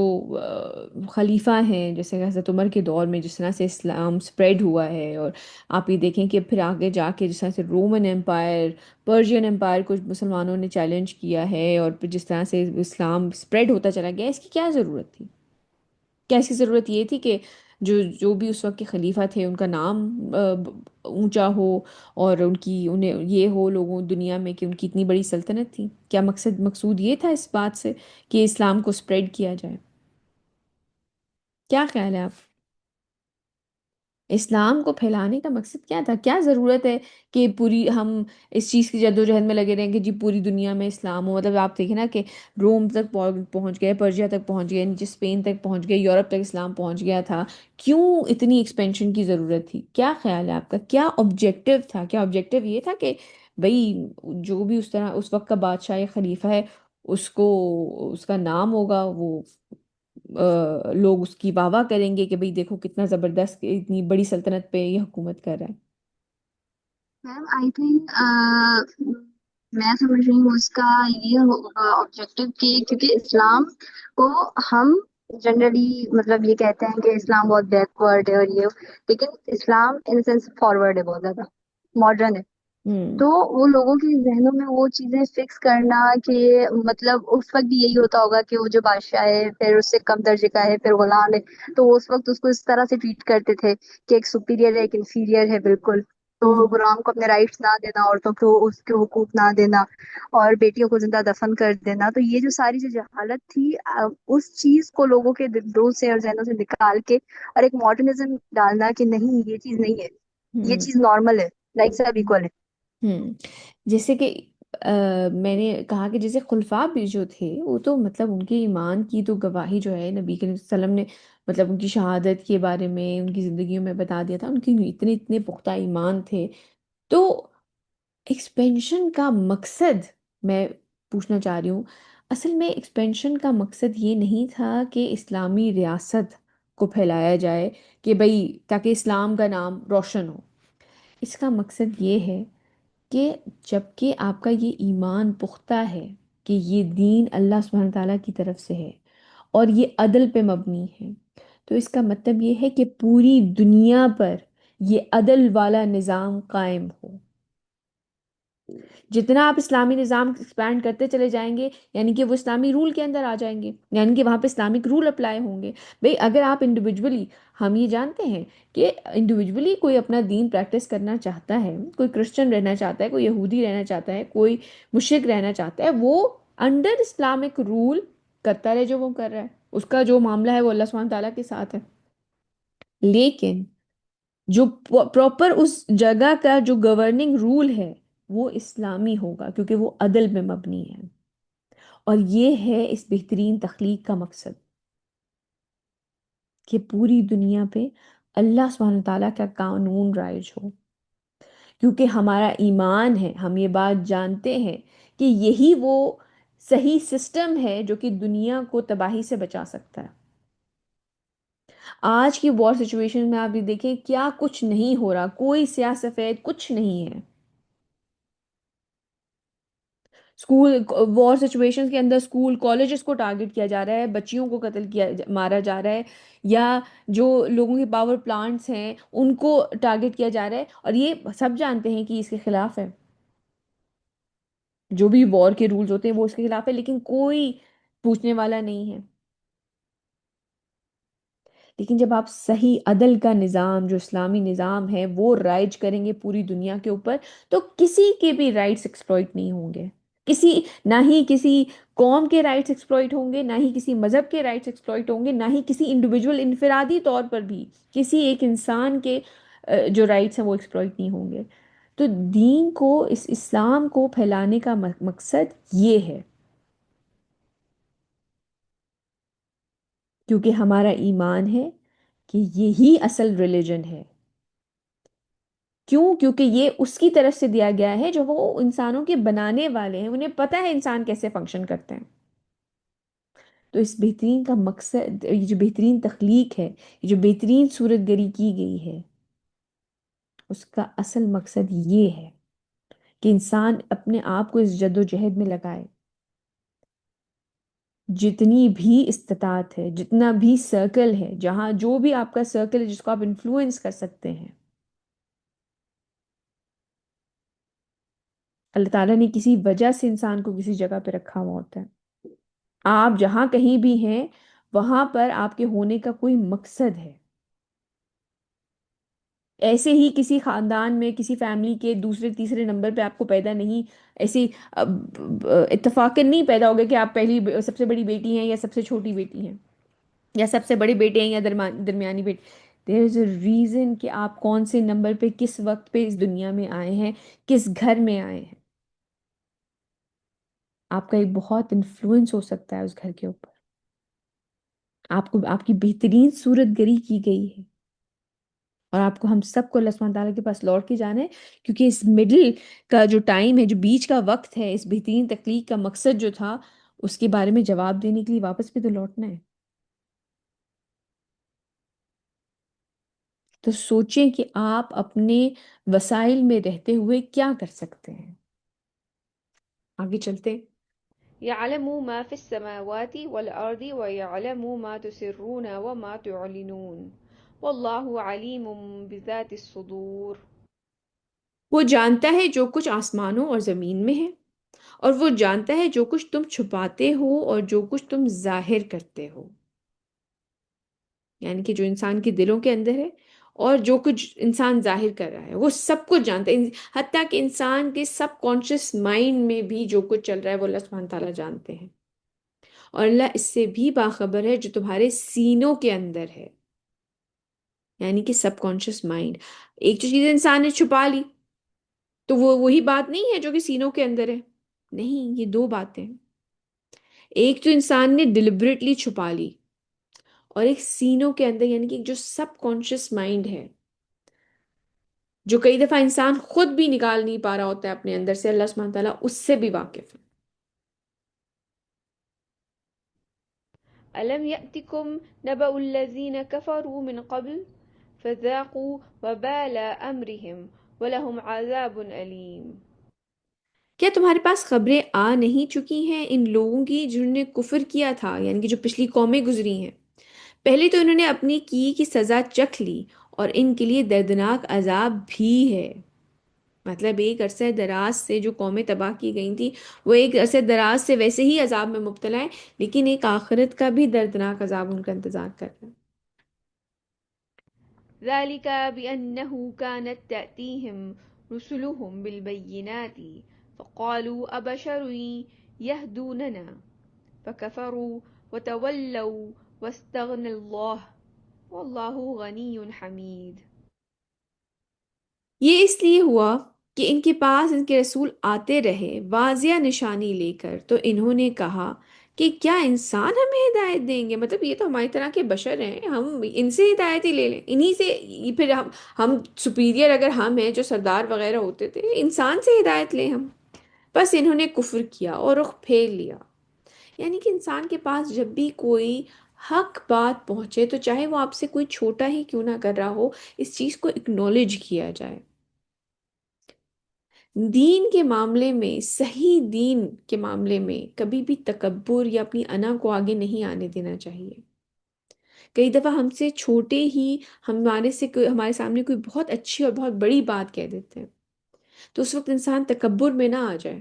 خلیفہ ہیں جیسے کہ حضرت عمر کے دور میں جس طرح سے اسلام سپریڈ ہوا ہے، اور آپ یہ دیکھیں کہ پھر آگے جا کے جس طرح سے رومن امپائر، پرشین امپائر کو مسلمانوں نے چیلنج کیا ہے، اور پھر جس طرح سے اسلام سپریڈ ہوتا چلا گیا، اس کی کیا ضرورت تھی؟ کیا اس کی ضرورت یہ تھی کہ جو بھی اس وقت کے خلیفہ تھے ان کا نام اونچا ہو، اور انہیں یہ ہو لوگوں دنیا میں کہ ان کی اتنی بڑی سلطنت تھی؟ کیا مقصود یہ تھا اس بات سے کہ اسلام کو سپریڈ کیا جائے؟ کیا خیال ہے آپ؟ اسلام کو پھیلانے کا مقصد کیا تھا؟ کیا ضرورت ہے کہ پوری ہم اس چیز کی جدوجہد میں لگے رہیں کہ جی پوری دنیا میں اسلام ہو؟ مطلب آپ دیکھیں نا کہ روم تک پہنچ گئے، پرجیا تک پہنچ گئے، نیچے اسپین تک پہنچ گئے، یورپ تک اسلام پہنچ گیا تھا۔ کیوں اتنی ایکسپینشن کی ضرورت تھی؟ کیا خیال ہے آپ کا؟ کیا آبجیکٹو تھا؟ کیا آبجیکٹو یہ تھا کہ بھئی جو بھی اس طرح اس وقت کا بادشاہ یا خلیفہ ہے اس کو اس کا نام ہوگا، وہ لوگ اس کی واہ واہ کریں گے کہ بھئی دیکھو کتنا زبردست، اتنی بڑی سلطنت پہ یہ حکومت کر رہا ہے؟ میم آئی تھنک میں سمجھ رہی ہوں اس کا یہ آبجیکٹو کہ کیونکہ اسلام کو ہم جنرلی مطلب یہ کہتے ہیں کہ اسلام بہت بیکورڈ ہے اور یہ، لیکن اسلام ان سینس فارورڈ ہے، بہت زیادہ ماڈرن ہے۔ ہوں تو وہ لوگوں کے ذہنوں میں وہ چیزیں فکس کرنا کہ مطلب اس وقت بھی یہی ہوتا ہوگا کہ وہ جو بادشاہ ہے پھر اس سے کم درجے کا ہے پھر غلام ہے، تو وہ اس وقت اس کو اس طرح سے ٹریٹ کرتے تھے کہ ایک سپیریئر ہے ایک انفیریئر ہے بالکل۔ تو ہوں غلام کو اپنے رائٹس نہ دینا، عورتوں کو اس کے حقوق نہ دینا، اور بیٹیوں کو زندہ دفن کر دینا، تو یہ جو ساری جو جہالت تھی اس چیز کو لوگوں کے دلوں سے اور ذہنوں سے نکال کے اور ایک ماڈرنزم ڈالنا کہ نہیں یہ چیز نہیں ہے، یہ ہوں چیز نارمل ہے، لائک سب ایکول ہے۔ ہوں جیسے کہ میں نے کہا کہ جیسے خلفاء بھی جو تھے وہ تو مطلب ان کے ایمان کی تو گواہی جو ہے نبی کریم صلی اللہ علیہ وسلم نے مطلب ان کی شہادت کے بارے میں ان کی زندگیوں میں بتا دیا تھا، ان کی اتنے اتنے پختہ ایمان تھے۔ تو ایکسپینشن کا مقصد میں پوچھنا چاہ رہی ہوں، اصل میں ایکسپینشن کا مقصد یہ نہیں تھا کہ اسلامی ریاست کو پھیلایا جائے کہ بھئی تاکہ اسلام کا نام روشن ہو۔ اس کا مقصد یہ ہے کہ جب کہ آپ کا یہ ایمان پختہ ہے کہ یہ دین اللہ سبحانہ تعالیٰ کی طرف سے ہے اور یہ عدل پہ مبنی ہے، تو اس کا مطلب یہ ہے کہ پوری دنیا پر یہ عدل والا نظام قائم ہو۔ جتنا آپ اسلامی نظام ایکسپینڈ کرتے چلے جائیں گے یعنی کہ وہ اسلامی رول کے اندر آ جائیں گے، یعنی کہ وہاں پہ اسلامک رول اپلائی ہوں گے۔ بھئی اگر آپ انڈیویجولی، ہم یہ جانتے ہیں کہ انڈیویجولی کوئی اپنا دین پریکٹس کرنا چاہتا ہے، کوئی کرسچن رہنا چاہتا ہے، کوئی یہودی رہنا چاہتا ہے، کوئی مشرک رہنا چاہتا ہے، وہ انڈر اسلامک رول کرتا رہے جو وہ کر رہا ہے، اس کا جو معاملہ ہے وہ اللہ سبحانہ تعالیٰ کے ساتھ ہے۔ لیکن جو پراپر اس جگہ کا جو گورننگ رول ہے وہ اسلامی ہوگا، کیونکہ وہ عدل میں مبنی ہے۔ اور یہ ہے اس بہترین تخلیق کا مقصد، کہ پوری دنیا پہ اللہ سبحانہ تعالیٰ کا قانون رائج ہو، کیونکہ ہمارا ایمان ہے، ہم یہ بات جانتے ہیں کہ یہی وہ صحیح سسٹم ہے جو کہ دنیا کو تباہی سے بچا سکتا ہے۔ آج کی وار سچویشن میں آپ یہ دیکھیں کیا کچھ نہیں ہو رہا، کوئی سیاہ سفید کچھ نہیں ہے۔ اسکول وار سچویشن کے اندر اسکول کالجز کو ٹارگٹ کیا جا رہا ہے، بچیوں کو قتل کیا مارا جا رہا ہے، یا جو لوگوں کے پاور پلانٹس ہیں ان کو ٹارگٹ کیا جا رہا ہے، اور یہ سب جانتے ہیں کہ اس کے خلاف ہے، جو بھی وار کے رولز ہوتے ہیں وہ اس کے خلاف ہے، لیکن کوئی پوچھنے والا نہیں ہے۔ لیکن جب آپ صحیح عدل کا نظام جو اسلامی نظام ہے وہ رائج کریں گے پوری دنیا کے اوپر، تو کسی کے بھی رائٹس ایکسپلائٹ نہیں ہوں گے، نہ ہی کسی قوم کے رائٹس ایکسپلائٹ ہوں گے، نہ ہی کسی مذہب کے رائٹس ایکسپلائٹ ہوں گے، نہ ہی کسی انڈیویجول انفرادی طور پر بھی کسی ایک انسان کے جو رائٹس ہیں وہ ایکسپلائٹ نہیں ہوں گے۔ تو دین کو، اس اسلام کو پھیلانے کا مقصد یہ ہے، کیونکہ ہمارا ایمان ہے کہ یہی اصل ریلیجن ہے۔ کیوں؟ کیونکہ یہ اس کی طرف سے دیا گیا ہے جو وہ انسانوں کے بنانے والے ہیں، انہیں پتہ ہے انسان کیسے فنکشن کرتے ہیں۔ تو اس بہترین کا مقصد، یہ جو بہترین تخلیق ہے، یہ جو بہترین صورت گری کی گئی ہے، اس کا اصل مقصد یہ ہے کہ انسان اپنے آپ کو اس جد و جہد میں لگائے، جتنی بھی استطاعت ہے، جتنا بھی سرکل ہے، جہاں جو بھی آپ کا سرکل ہے جس کو آپ انفلوئنس کر سکتے ہیں، اللہ تعالیٰ نے کسی وجہ سے انسان کو کسی جگہ پہ رکھا ہوا ہوتا ہے۔ آپ جہاں کہیں بھی ہیں وہاں پر آپ کے ہونے کا کوئی مقصد ہے۔ ایسے ہی کسی خاندان میں کسی فیملی کے دوسرے تیسرے نمبر پہ آپ کو پیدا نہیں، ایسی اتفاقاً نہیں پیدا ہوگا کہ آپ پہلی سب سے بڑی بیٹی ہیں یا سب سے چھوٹی بیٹی ہیں یا سب سے بڑے بیٹے ہیں یا درمیانی بیٹے. دیر از اے ریزن کہ آپ کون سے نمبر پہ کس وقت پہ اس دنیا میں آئے ہیں، کس گھر میں آئے ہیں. آپ کا ایک بہت انفلوئنس ہو سکتا ہے اس گھر کے اوپر. آپ کو آپ کی بہترین صورت گری کی گئی ہے، اور آپ کو ہم سب کو اللہ سبحانہ تعالیٰ کے پاس لوٹ کے جانا ہے، کیونکہ اس مڈل کا جو ٹائم ہے، جو بیچ کا وقت ہے، اس بہترین تخلیق کا مقصد جو تھا اس کے بارے میں جواب دینے کے لیے واپس بھی تو لوٹنا ہے. تو سوچیں کہ آپ اپنے وسائل میں رہتے ہوئے کیا کر سکتے ہیں. آگے چلتے ہیں. يعلم ما في السماوات والأرض ويعلم ما تسرون وما تعلنون والله عليم بذات الصدور. وہ جانتا ہے جو کچھ آسمانوں اور زمین میں ہے، اور وہ جانتا ہے جو کچھ تم چھپاتے ہو اور جو کچھ تم ظاہر کرتے ہو. یعنی کہ جو انسان کے دلوں کے اندر ہے اور جو کچھ انسان ظاہر کر رہا ہے وہ سب کچھ جانتا ہے. حتیٰ کہ انسان کے سب کانشیس مائنڈ میں بھی جو کچھ چل رہا ہے وہ اللہ سبحانہ تعالیٰ جانتے ہیں. اور اللہ اس سے بھی باخبر ہے جو تمہارے سینوں کے اندر ہے، یعنی کہ سب کانشیس مائنڈ. ایک جو چیز انسان نے چھپا لی تو وہ وہی بات نہیں ہے جو کہ سینوں کے اندر ہے. نہیں، یہ دو باتیں ہیں. ایک تو انسان نے ڈیلیبریٹلی چھپا لی، اور ایک سینوں کے اندر یعنی کہ جو سب کانشیس مائنڈ ہے، جو کئی دفعہ انسان خود بھی نکال نہیں پا رہا ہوتا ہے اپنے اندر سے، اللہ سبحانہ تعالیٰ اس سے بھی واقف ہے. ألم يأتكم نبأ الذين كفروا من قبل فذاقوا وبال أمرهم ولهم عذاب أليم. کیا تمہارے پاس خبریں آ نہیں چکی ہیں ان لوگوں کی جنہوں نے کفر کیا تھا، یعنی کہ جو پچھلی قومیں گزری ہیں؟ پہلے تو انہوں نے اپنی کی سزا چکھ لی، اور ان کے لیے دردناک عذاب بھی ہے. مطلب ایک عرصہ دراز سے جو قومیں تباہ کی گئی تھیں وہ ایک عرصہ دراز سے ویسے ہی عذاب میں مبتلا ہے، لیکن ایک آخرت کا بھی دردناک عذاب ان کا انتظار کر رہا ہے. ذلك بأنه كانت تأتيهم رسلهم بالبينات فقالوا أبشر يهدوننا فكفروا وتولوا واستغنى الله والله غني حميد. یہ اس لیے ہوا کہ ان کے پاس ان کے رسول آتے رہے واضح نشانی لے کر، تو انہوں نے کہا کہ کیا انسان ہمیں ہدایت دیں گے؟ مطلب یہ تو ہماری طرح کے بشر ہیں، ہم ان سے ہدایت ہی لے لیں، انہی سے پھر ہم سپیریئر اگر ہم ہیں جو سردار وغیرہ ہوتے تھے، انسان سے ہدایت لیں ہم. بس انہوں نے کفر کیا اور رخ پھیر لیا. یعنی کہ انسان کے پاس جب بھی کوئی حق بات پہنچے تو چاہے وہ آپ سے کوئی چھوٹا ہی کیوں نہ کر رہا ہو، اس چیز کو اکنالج کیا جائے. دین کے معاملے میں، صحیح دین کے معاملے میں کبھی بھی تکبر یا اپنی انا کو آگے نہیں آنے دینا چاہیے. کئی دفعہ ہم سے چھوٹے ہی ہمارے سامنے کوئی بہت اچھی اور بہت بڑی بات کہہ دیتے ہیں، تو اس وقت انسان تکبر میں نہ آ جائے.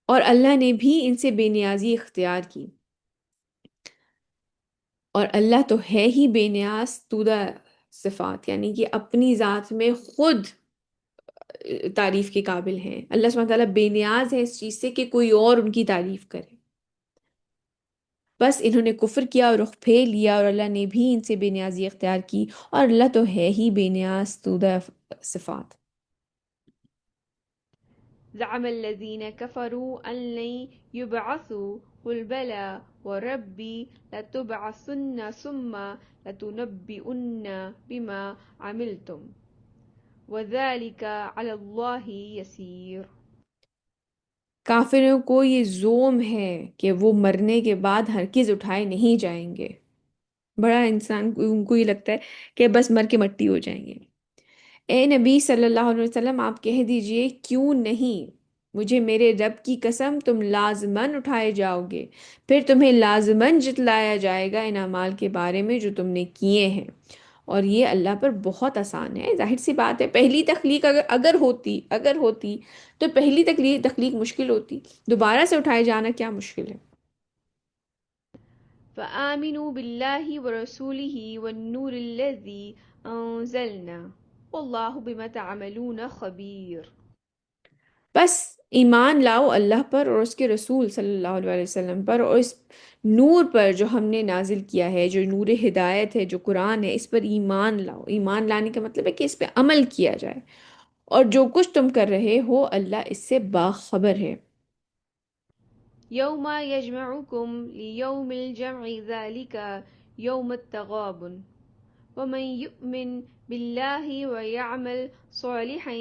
اور اللہ نے بھی ان سے بے نیازی اختیار کی، اور اللہ تو ہے ہی بے نیاز تودہ صفات، یعنی کہ اپنی ذات میں خود تعریف کے قابل ہیں. اللہ سبحانہ تعالیٰ بے نیاز ہے اس چیز سے کہ کوئی اور ان کی تعریف کرے. بس انہوں نے کفر کیا اور رخ پھیر لیا، اور اللہ نے بھی ان سے بے نیازی اختیار کی، اور اللہ تو ہے ہی بے نیاز تودہ صفات. زعم الذين كفروا أن لن يبعثوا قل بلى وربي لتبعثن ثم لتنبئن بما عملتم وذلك على الله يسير. کافروں کو یہ زوم ہے کہ وہ مرنے کے بعد ہرگز اٹھائے نہیں جائیں گے. بڑا ان کو یہ لگتا ہے کہ بس مر کے مٹی ہو جائیں گے. اے نبی صلی اللہ علیہ وسلم، آپ کہہ دیجئے کیوں نہیں، مجھے میرے رب کی قسم تم لازماً اٹھائے جاؤ گے، پھر تمہیں لازماً جتلایا جائے گا ان اعمال کے بارے میں جو تم نے کیے ہیں، اور یہ اللہ پر بہت آسان ہے. ظاہر سی بات ہے، پہلی تخلیق اگر ہوتی تو پہلی تخلیق مشکل ہوتی، دوبارہ سے اٹھائے جانا کیا مشکل ہے. فآمنوا بالله ورسوله والنور الذي أنزلنا والله بما تعملون خبير. بس ایمان لاؤ اللہ پر اور اس کے رسول صلی اللہ علیہ وسلم پر اور اس نور پر جو ہم نے نازل کیا ہے، جو نور ہدایت ہے، جو قرآن ہے، اس پر ایمان لاؤ۔ ایمان لانے کا مطلب ہے کہ اس پہ عمل کیا جائے، اور جو کچھ تم کر رہے ہو اللہ اس سے باخبر ہے۔ يوم يجمعكم ليوم الجمع ذلك يوم التغابن ومن يؤمن بالله ويعمل صالحا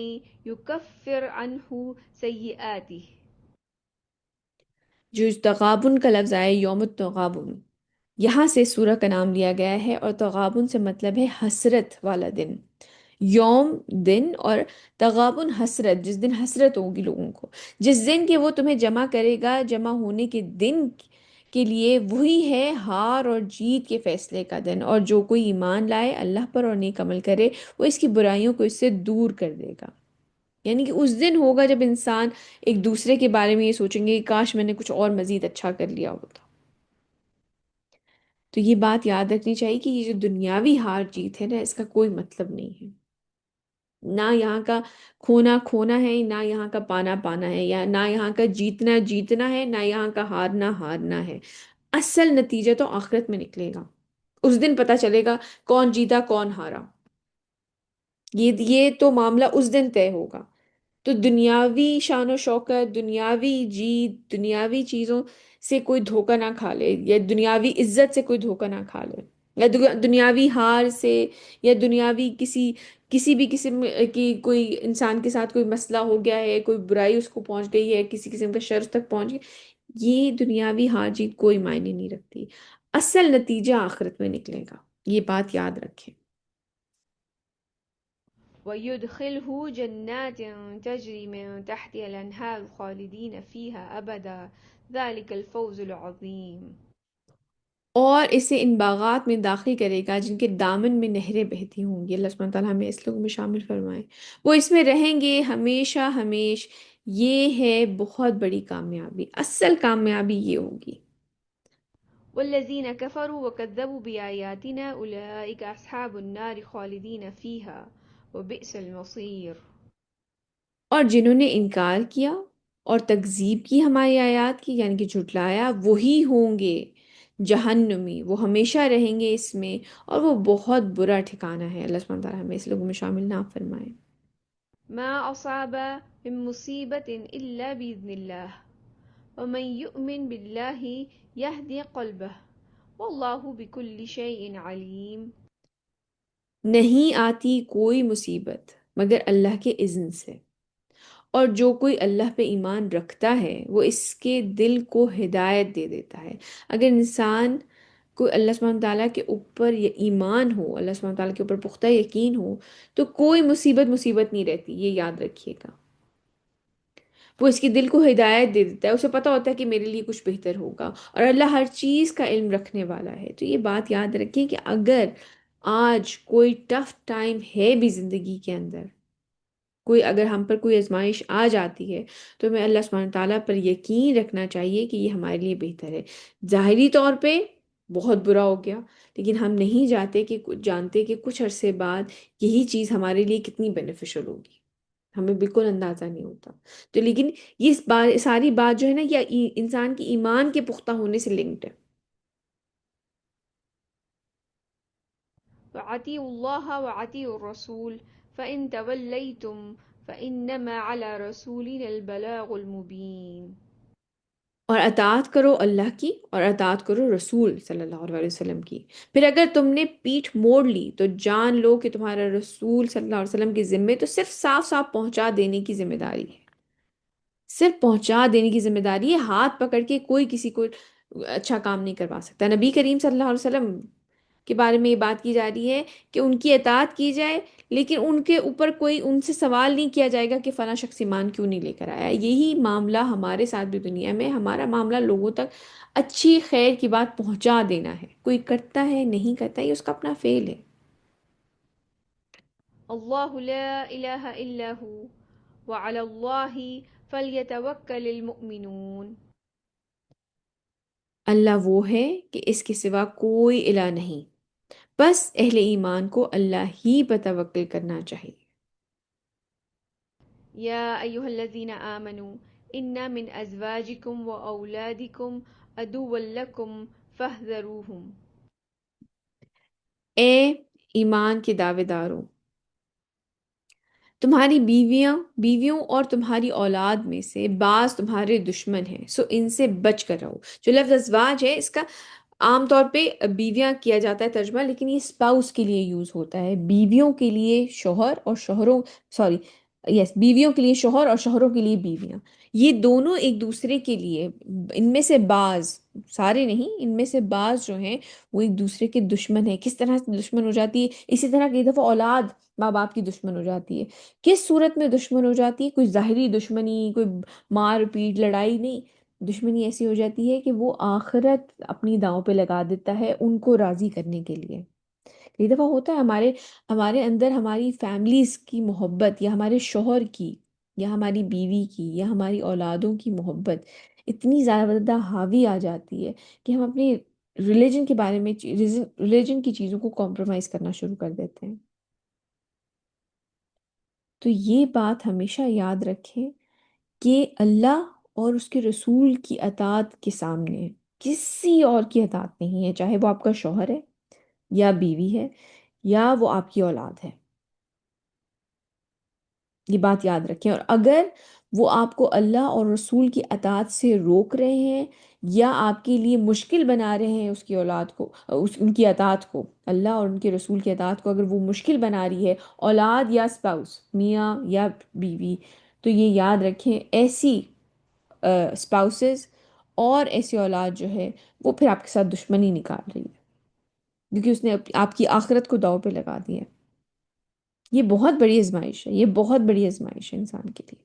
يكفر عنه سيئاته. جو اس تغابن کا لفظ آئے، یوم التغابن، یہاں سے سورہ کا نام لیا گیا ہے، اور تغابن سے مطلب ہے حسرت والا دن۔ یوم دن، اور تغابن حسرت، جس دن حسرت ہوگی لوگوں کو، جس دن کہ وہ تمہیں جمع کرے گا، جمع ہونے کے دن کے لیے وہی ہے ہار اور جیت کے فیصلے کا دن۔ اور جو کوئی ایمان لائے اللہ پر اور نیک عمل کرے، وہ اس کی برائیوں کو اس سے دور کر دے گا۔ یعنی کہ اس دن ہوگا جب انسان ایک دوسرے کے بارے میں یہ سوچیں گے کہ کاش میں نے کچھ اور مزید اچھا کر لیا ہوتا۔ تو یہ بات یاد رکھنی چاہیے کہ یہ جو دنیاوی ہار جیت ہے نا، اس کا کوئی مطلب نہیں ہے۔ نہ یہاں کا کھونا کھونا ہے، نہ یہاں کا پانا پانا ہے، یا نہ یہاں کا جیتنا جیتنا ہے، نہ یہاں کا ہارنا ہارنا ہے۔ اصل نتیجہ تو آخرت میں نکلے گا، اس دن پتہ چلے گا کون جیتا کون ہارا۔ یہ تو معاملہ اس دن طے ہوگا۔ تو دنیاوی شان و شوکت، دنیاوی جیت، دنیاوی چیزوں سے کوئی دھوکہ نہ کھا لے، یا دنیاوی عزت سے کوئی دھوکہ نہ کھا لے، یا دنیاوی ہار سے، یا دنیاوی کسی بھی قسم کی کوئی انسان کے ساتھ کوئی مسئلہ ہو گیا ہے، کوئی برائی اس کو پہنچ گئی ہے، کسی قسم کا شر اس تک پہنچ گیا، یہ دنیاوی ہار جیت کوئی معنی نہیں رکھتی۔ اصل نتیجہ آخرت میں نکلے گا، یہ بات یاد رکھیں۔ ويدخله جنات تجري من تحتها الأنهار خالدين فيها أبدا ذلك الفوز العظيم. اور اسے ان باغات میں داخل کرے گا جن کے دامن میں نہریں بہتی ہوں گی۔ اللہ سبحانہ تعالیٰ ہمیں اس لوگوں میں شامل فرمائے۔ وہ اس میں رہیں گے ہمیشہ ہمیش۔ یہ ہے بہت بڑی کامیابی، اصل کامیابی یہ ہوگی۔ والذين كفروا وكذبوا بآياتنا أولئك أصحاب النار خالدين فيها وبئس المصير. اور جنہوں نے انکار کیا اور تکذیب کی ہماری آیات کی، یعنی کہ جھٹلایا، وہی ہوں گے جہنمی، وہ ہمیشہ رہیں گے اس میں، اور وہ بہت برا ٹھکانہ ہے۔ اللہ سبحانہ تعالیٰ ہمیں اس لوگوں میں شامل نہ فرمائے۔ ما أصاب من مصيبة إلا بإذن الله ومن يؤمن بالله يهدي قلبه والله بكل شيء عليم. نہیں آتی کوئی مصیبت مگر اللہ کے اذن سے، اور جو کوئی اللہ پہ ایمان رکھتا ہے وہ اس کے دل کو ہدایت دے دیتا ہے۔ اگر انسان کو اللہ سبحانہ تعالیٰ کے اوپر یہ ایمان ہو، اللہ سبحانہ تعالیٰ کے اوپر پختہ یقین ہو، تو کوئی مصیبت مصیبت نہیں رہتی، یہ یاد رکھیے گا۔ وہ اس کے دل کو ہدایت دے دیتا ہے، اسے پتہ ہوتا ہے کہ میرے لیے کچھ بہتر ہوگا، اور اللہ ہر چیز کا علم رکھنے والا ہے۔ تو یہ بات یاد رکھیں کہ اگر آج کوئی ٹف ٹائم ہے بھی زندگی کے اندر، اگر ہم پر کوئی آزمائش آ جاتی ہے، تو ہمیں اللہ سبحانہ تعالیٰ پر یقین رکھنا چاہیے کہ یہ ہمارے لیے بہتر ہے۔ ظاہری طور پہ بہت برا ہو گیا، لیکن ہم نہیں جانتے کہ کچھ عرصے بعد یہی چیز ہمارے لیے کتنی بینیفیشل ہوگی، ہمیں بالکل اندازہ نہیں ہوتا۔ تو لیکن یہ ساری بات جو ہے نا، یہ انسان کی ایمان کے پختہ ہونے سے لنکڈ ہے۔ وأطيعوا الله وأطيعوا الرسول فإن توليتم فإنما على رسولنا البلاغ المبين. اور اطاعت کرو اللہ کی، اور اطاعت کرو رسول صلی اللہ علیہ وسلم کی۔ پھر اگر تم نے پیٹھ موڑ لی تو جان لو کہ تمہارا رسول صلی اللہ علیہ وسلم کی ذمے تو صرف صاف صاف پہنچا دینے کی ذمہ داری ہے، صرف پہنچا دینے کی ذمہ داری ہے۔ ہاتھ پکڑ کے کوئی کسی کو اچھا کام نہیں کروا سکتا۔ نبی کریم صلی اللہ علیہ وسلم کے بارے میں یہ بات کی جا رہی ہے کہ ان کی اطاعت کی جائے، لیکن ان کے اوپر کوئی ان سے سوال نہیں کیا جائے گا کہ فلاں شخص ایمان کیوں نہیں لے کر آیا۔ یہی معاملہ ہمارے ساتھ بھی دنیا میں، ہمارا معاملہ لوگوں تک اچھی خیر کی بات پہنچا دینا ہے۔ کوئی کرتا ہے نہیں کرتا، یہ اس کا اپنا فعل ہے۔ الله لا إله إلا هو وعلى الله فليتوكل المؤمنون. اللہ وہ ہے کہ اس کے سوا کوئی الہ نہیں، بس اہل ایمان کو اللہ ہی پر توکل کرنا چاہیے۔ يا أيها الذين آمنوا إن من أزواجكم وأولادكم عدوا لكم فاحذروهم۔ اے ایمان کے دعوے داروں، تمہاری بیویوں اور تمہاری اولاد میں سے بعض تمہارے دشمن ہیں، سو ان سے بچ کر رہو۔ جو لفظ ازواج ہے، اس کا عام طور پہ بیویاں کیا جاتا ہے ترجمہ، لیکن یہ اسپاؤس کے لیے یوز ہوتا ہے، بیویوں کے لیے شوہر اور شوہروں، سوری، یس، بیویوں کے لیے شوہر اور شوہروں کے لیے بیویاں، یہ دونوں ایک دوسرے کے لیے، ان میں سے بعض، سارے نہیں، ان میں سے بعض جو ہیں وہ ایک دوسرے کے دشمن ہیں۔ کس طرح سے دشمن ہو جاتی ہے؟ اسی طرح کئی دفعہ اولاد ماں باپ کی دشمن ہو جاتی ہے۔ کس صورت میں دشمن ہو جاتی ہے؟ کوئی ظاہری دشمنی، کوئی مار پیٹ لڑائی نہیں، دشمنی ایسی ہو جاتی ہے کہ وہ آخرت اپنی داؤں پہ لگا دیتا ہے ان کو راضی کرنے کے لیے۔ کئی دفعہ ہوتا ہے ہمارے اندر ہماری فیملیز کی محبت، یا ہمارے شوہر کی، یا ہماری بیوی کی، یا ہماری اولادوں کی محبت اتنی زیادہ حاوی آ جاتی ہے کہ ہم اپنی ریلیجن کے بارے میں، ریلیجن کی چیزوں کو کمپرومائز کرنا شروع کر دیتے ہیں۔ تو یہ بات ہمیشہ یاد رکھیں کہ اللہ اور اس کے رسول کی اطاعت کے سامنے کسی اور کی اطاعت نہیں ہے، چاہے وہ آپ کا شوہر ہے، یا بیوی ہے، یا وہ آپ کی اولاد ہے۔ یہ بات یاد رکھیں، اور اگر وہ آپ کو اللہ اور رسول کی اطاعت سے روک رہے ہیں، یا آپ کے لیے مشکل بنا رہے ہیں اس کی اولاد کو، ان کی اطاعت کو، اللہ اور ان کے رسول کی اطاعت کو اگر وہ مشکل بنا رہی ہے، اولاد یا اسپاؤس، میاں یا بیوی، تو یہ یاد رکھیں ایسی اسپاؤسز اور ایسی اولاد جو ہے وہ پھر آپ کے ساتھ دشمنی نکال رہی ہے، کیونکہ اس نے آپ کی آخرت کو داؤ پہ لگا دیا ہے۔ یہ بہت بڑی آزمائش ہے، یہ بہت بڑی آزمائش ہے انسان کے لیے،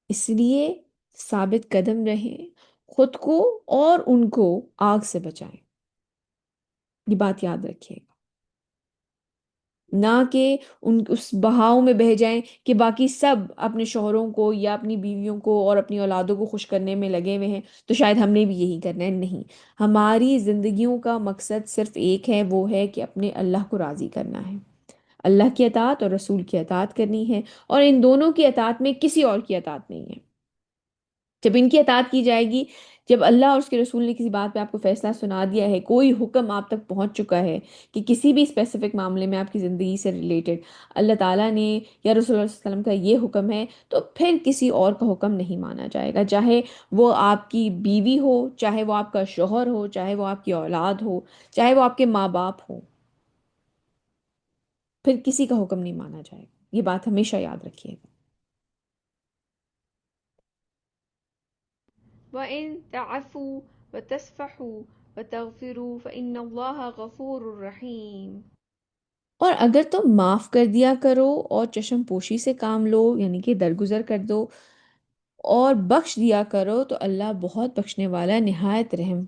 اس لیے ثابت قدم رہیں، خود کو اور ان کو آگ سے بچائیں، یہ بات یاد رکھیے گا، نہ کہ اس بہاؤ میں بہہ جائیں کہ باقی سب اپنے شوہروں کو یا اپنی بیویوں کو اور اپنی اولادوں کو خوش کرنے میں لگے ہوئے ہیں تو شاید ہم نے بھی یہی کرنا ہے۔ نہیں، ہماری زندگیوں کا مقصد صرف ایک ہے، وہ ہے کہ اپنے اللہ کو راضی کرنا ہے، اللہ کی اطاعت اور رسول کی اطاعت کرنی ہے، اور ان دونوں کی اطاعت میں کسی اور کی اطاعت نہیں ہے۔ جب ان کی اطاعت کی جائے گی، جب اللہ اور اس کے رسول نے کسی بات پہ آپ کو فیصلہ سنا دیا ہے، کوئی حکم آپ تک پہنچ چکا ہے کہ کسی بھی اسپیسیفک معاملے میں آپ کی زندگی سے ریلیٹڈ اللہ تعالیٰ نے یا رسول اللہ صلی اللہ علیہ وسلم کا یہ حکم ہے، تو پھر کسی اور کا حکم نہیں مانا جائے گا، چاہے وہ آپ کی بیوی ہو، چاہے وہ آپ کا شوہر ہو، چاہے وہ آپ کی اولاد ہو، چاہے وہ آپ کے ماں باپ ہو، پھر کسی کا حکم نہیں مانا جائے گا۔ یہ بات ہمیشہ یاد رکھیے گا۔ وإن تعفوا وتصفحوا وتغفروا فإن الله غفور رحيم۔ اور اگر تم معاف کر دیا کرو اور چشم پوشی سے کام لو، یعنی کہ درگزر کر دو اور بخش دیا کرو، تو اللہ بہت بخشنے والا، نہایت رحم،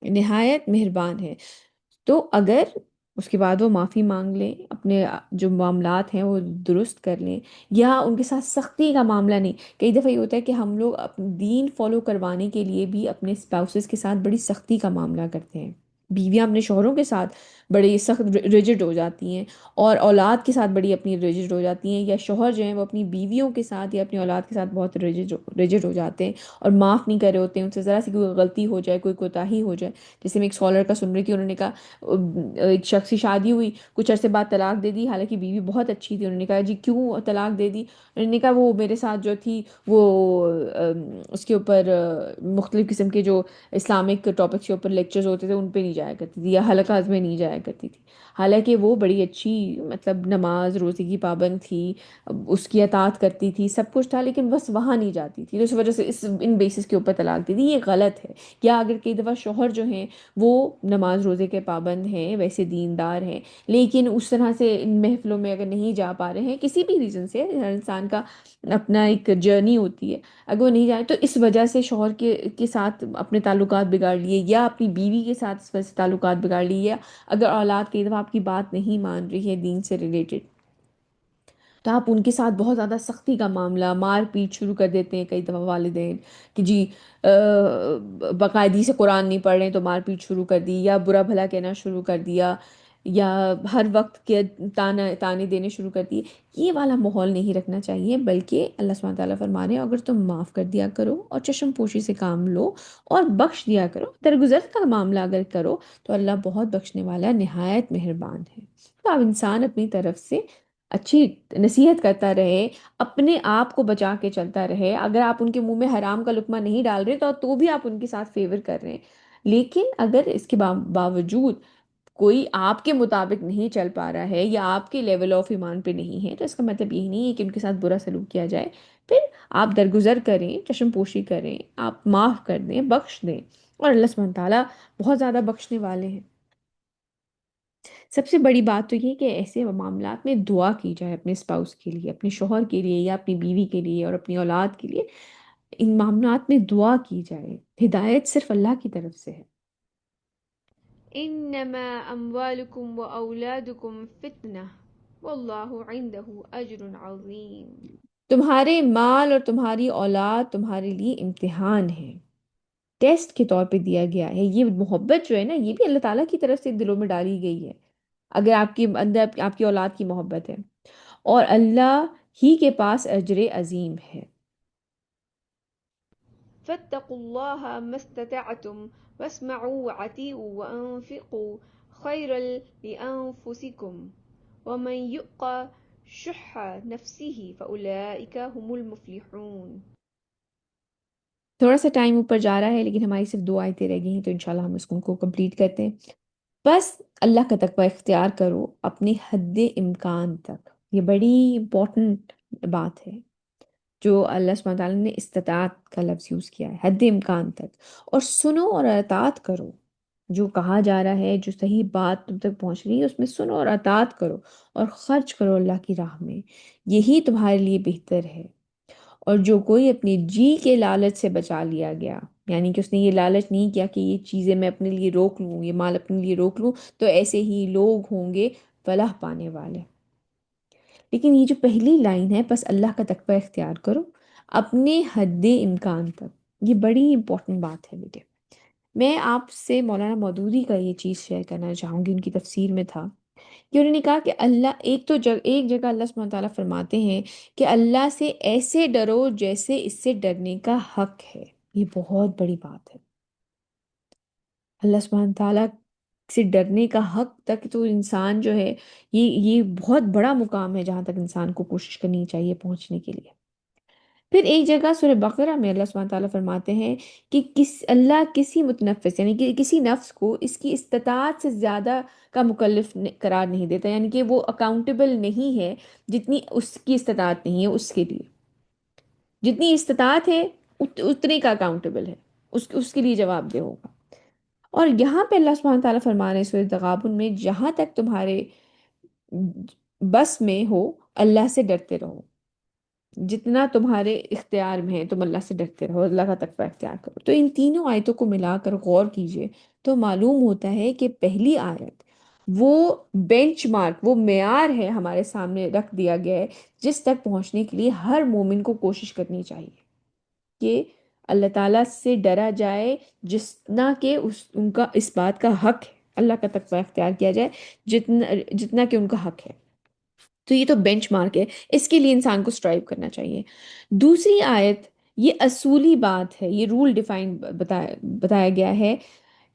نہایت مہربان ہے۔ تو اگر اس کے بعد وہ معافی مانگ لیں، اپنے جو معاملات ہیں وہ درست کر لیں، یا ان کے ساتھ سختی کا معاملہ نہیں، کئی دفعہ یہ ہوتا ہے کہ ہم لوگ اپنے دین فالو کروانے کے لیے بھی اپنے اسپاؤسز کے ساتھ بڑی سختی کا معاملہ کرتے ہیں، بیویاں اپنے شوہروں کے ساتھ بڑی سخت ریجڈ ہو جاتی ہیں، اور اولاد کے ساتھ بڑی اپنی ریجڈ ہو جاتی ہیں، یا شوہر جو ہیں وہ اپنی بیویوں کے ساتھ یا اپنی اولاد کے ساتھ بہت ریجڈ ہو جاتے ہیں، اور معاف نہیں کر رہے ہوتے ہیں، ان سے ذرا سی کوئی غلطی ہو جائے، کوئی کوتاہی ہو جائے۔ جیسے میں ایک اسکالر کا سن رہی تھی، انہوں نے کہا ایک شخص کی شادی ہوئی، کچھ عرصے بعد طلاق دے دی، حالانکہ بیوی بہت اچھی تھی، انہوں نے کہا جی کیوں طلاق دے دی؟ انہوں نے کہا وہ میرے ساتھ جو تھی وہ اس کے اوپر مختلف قسم کے جو اسلامک ٹاپکس کے اوپر لیکچرز ہوتے تھے ان پہ نہیں جایا کرتی تھی، یا حلقات میں نہیں جایا کرتی تھی، حالانکہ وہ بڑی اچھی، مطلب نماز روزے کی پابند تھی، اس کی اطاعت کرتی تھی، سب کچھ تھا، لیکن بس وہاں نہیں جاتی تھی، تو اس وجہ سے ان بیسس کے اوپر طلاق دے دی۔ یہ غلط ہے۔ یا اگر کئی دفعہ شوہر جو ہیں وہ نماز روزے کے پابند ہیں، ویسے دیندار ہیں، لیکن اس طرح سے ان محفلوں میں اگر نہیں جا پا رہے ہیں کسی بھی ریزن سے، ہر انسان کا اپنا ایک جرنی ہوتی ہے، اگر وہ نہیں جائے تو اس وجہ سے شوہر کے ساتھ اپنے تعلقات بگاڑ لیے، یا اپنی بیوی کے ساتھ اس وجہ سے تعلقات بگاڑ لیے، یا اگر اولاد کئی دفعہ آپ کی بات نہیں مان رہی ہے دین سے ریلیٹڈ، تو آپ ان کے ساتھ بہت زیادہ سختی کا معاملہ، مار پیٹ شروع کر دیتے ہیں کئی دفعہ والدین، کہ جی باقاعدگی سے قرآن نہیں پڑھ رہے ہیں تو مار پیٹ شروع کر دی، یا برا بھلا کہنا شروع کر دیا، یا ہر وقت کے تانے دینے شروع کر دیے۔ یہ والا ماحول نہیں رکھنا چاہیے، بلکہ اللہ سبحانہ تعالیٰ فرما رہے ہیں اگر تم معاف کر دیا کرو اور چشم پوشی سے کام لو اور بخش دیا کرو، درگزر کا معاملہ اگر کرو، تو اللہ بہت بخشنے والا، نہایت مہربان ہے۔ تو اب انسان اپنی طرف سے اچھی نصیحت کرتا رہے، اپنے آپ کو بچا کے چلتا رہے۔ اگر آپ ان کے منہ میں حرام کا لقمہ نہیں ڈال رہے تو بھی آپ ان کے ساتھ فیور کر رہے ہیں، لیکن اگر اس کے باوجود کوئی آپ کے مطابق نہیں چل پا رہا ہے یا آپ کے لیول آف ایمان پہ نہیں ہے، تو اس کا مطلب یہی نہیں ہے کہ ان کے ساتھ برا سلوک کیا جائے۔ پھر آپ درگزر کریں، چشم پوشی کریں، آپ معاف کر دیں، بخش دیں، اور اللہ سبحانہ تعالیٰ بہت زیادہ بخشنے والے ہیں۔ سب سے بڑی بات تو یہ کہ ایسے معاملات میں دعا کی جائے اپنے اسپاؤس کے لیے، اپنے شوہر کے لیے یا اپنی بیوی کے لیے اور اپنی اولاد کے لیے، ان معاملات میں دعا کی جائے۔ ہدایت صرف اللہ کی طرف سے ہے۔ انما اموالکم و اولادکم فتنہ واللہ عنده اجر عظیم۔ تمہارے مال اور تمہاری اولاد تمہارے لیے امتحان ہے، ٹیسٹ کے طور پہ دیا گیا ہے۔ یہ محبت جو ہے نا، یہ بھی اللہ تعالیٰ کی طرف سے دلوں میں ڈالی گئی ہے۔ اگر آپ کے اندر آپ کی اولاد کی محبت ہے، اور اللہ ہی کے پاس اجر عظیم ہے۔ فاتقوا الله ما استطعتم واسمعوا وأطيعوا وأنفقوا خيرا لأنفسكم ومن يوق شح نفسه فأولئك هم المفلحون۔ تھوڑا سا ٹائم اوپر جا رہا ہے، لیکن ہماری صرف دو آیتیں رہ گئی ہیں، تو انشاءاللہ ہم اس کو کمپلیٹ کرتے ہیں۔ بس اللہ کا تقوی اختیار کرو اپنی حد امکان تک۔ یہ بڑی امپورٹنٹ بات ہے جو اللہ سبحانہ تعالیٰ نے استطاعت کا لفظ یوز کیا ہے، حد امکان تک، اور سنو اور اطاعت کرو۔ جو کہا جا رہا ہے، جو صحیح بات تم تک پہنچ رہی ہے، اس میں سنو اور اطاعت کرو، اور خرچ کرو اللہ کی راہ میں، یہی تمہارے لیے بہتر ہے۔ اور جو کوئی اپنی جی کے لالچ سے بچا لیا گیا، یعنی کہ اس نے یہ لالچ نہیں کیا کہ یہ چیزیں میں اپنے لیے روک لوں، یہ مال اپنے لیے روک لوں، تو ایسے ہی لوگ ہوں گے فلاح پانے والے۔ لیکن یہ جو پہلی لائن ہے، بس اللہ کا تقوی اختیار کرو اپنے حد امکان تک، یہ بڑی امپورٹنٹ بات ہے بیٹے۔ میں آپ سے مولانا مودودی کا یہ چیز شیئر کرنا چاہوں گی، ان کی تفسیر میں تھا کہ انہوں نے کہا کہ اللہ ایک جگہ اللہ سبحانہ تعالیٰ فرماتے ہیں کہ اللہ سے ایسے ڈرو جیسے اس سے ڈرنے کا حق ہے۔ یہ بہت بڑی بات ہے، اللہ سبحانہ تعالیٰ سے ڈرنے کا حق تک تو انسان جو ہے، یہ بہت بڑا مقام ہے جہاں تک انسان کو کوشش کرنی چاہیے پہنچنے کے لیے۔ پھر ایک جگہ سورہ بقرہ میں اللہ سبحانہ تعالیٰ فرماتے ہیں کہ اللہ کسی متنفس، یعنی کہ کسی نفس کو اس کی استطاعت سے زیادہ کا مکلف قرار نہیں دیتا، یعنی کہ وہ اکاؤنٹیبل نہیں ہے جتنی اس کی استطاعت نہیں ہے اس کے لیے۔ جتنی استطاعت ہے اتنے کا اکاؤنٹیبل ہے، اس کے لیے جواب دہ ہوگا۔ اور یہاں پہ اللہ سبحانہ تعالیٰ فرما رہے ہیں سورہ تغابن میں، جہاں تک تمہارے بس میں ہو اللہ سے ڈرتے رہو، جتنا تمہارے اختیار میں ہے تم اللہ سے ڈرتے رہو، اللہ کا تقوی اختیار کرو۔ تو ان تینوں آیتوں کو ملا کر غور کیجئے تو معلوم ہوتا ہے کہ پہلی آیت وہ بینچ مارک، وہ معیار ہے ہمارے سامنے رکھ دیا گیا ہے جس تک پہنچنے کے لیے ہر مومن کو کوشش کرنی چاہیے کہ اللہ تعالیٰ سے ڈرا جائے جتنا کہ ان کا اس بات کا حق ہے، اللہ کا تقوی اختیار کیا جائے جتنا کہ ان کا حق ہے۔ تو یہ تو بینچ مارک ہے، اس کے لیے انسان کو سٹرائیو کرنا چاہیے۔ دوسری آیت، یہ اصولی بات ہے، یہ رول ڈیفائن بتایا گیا ہے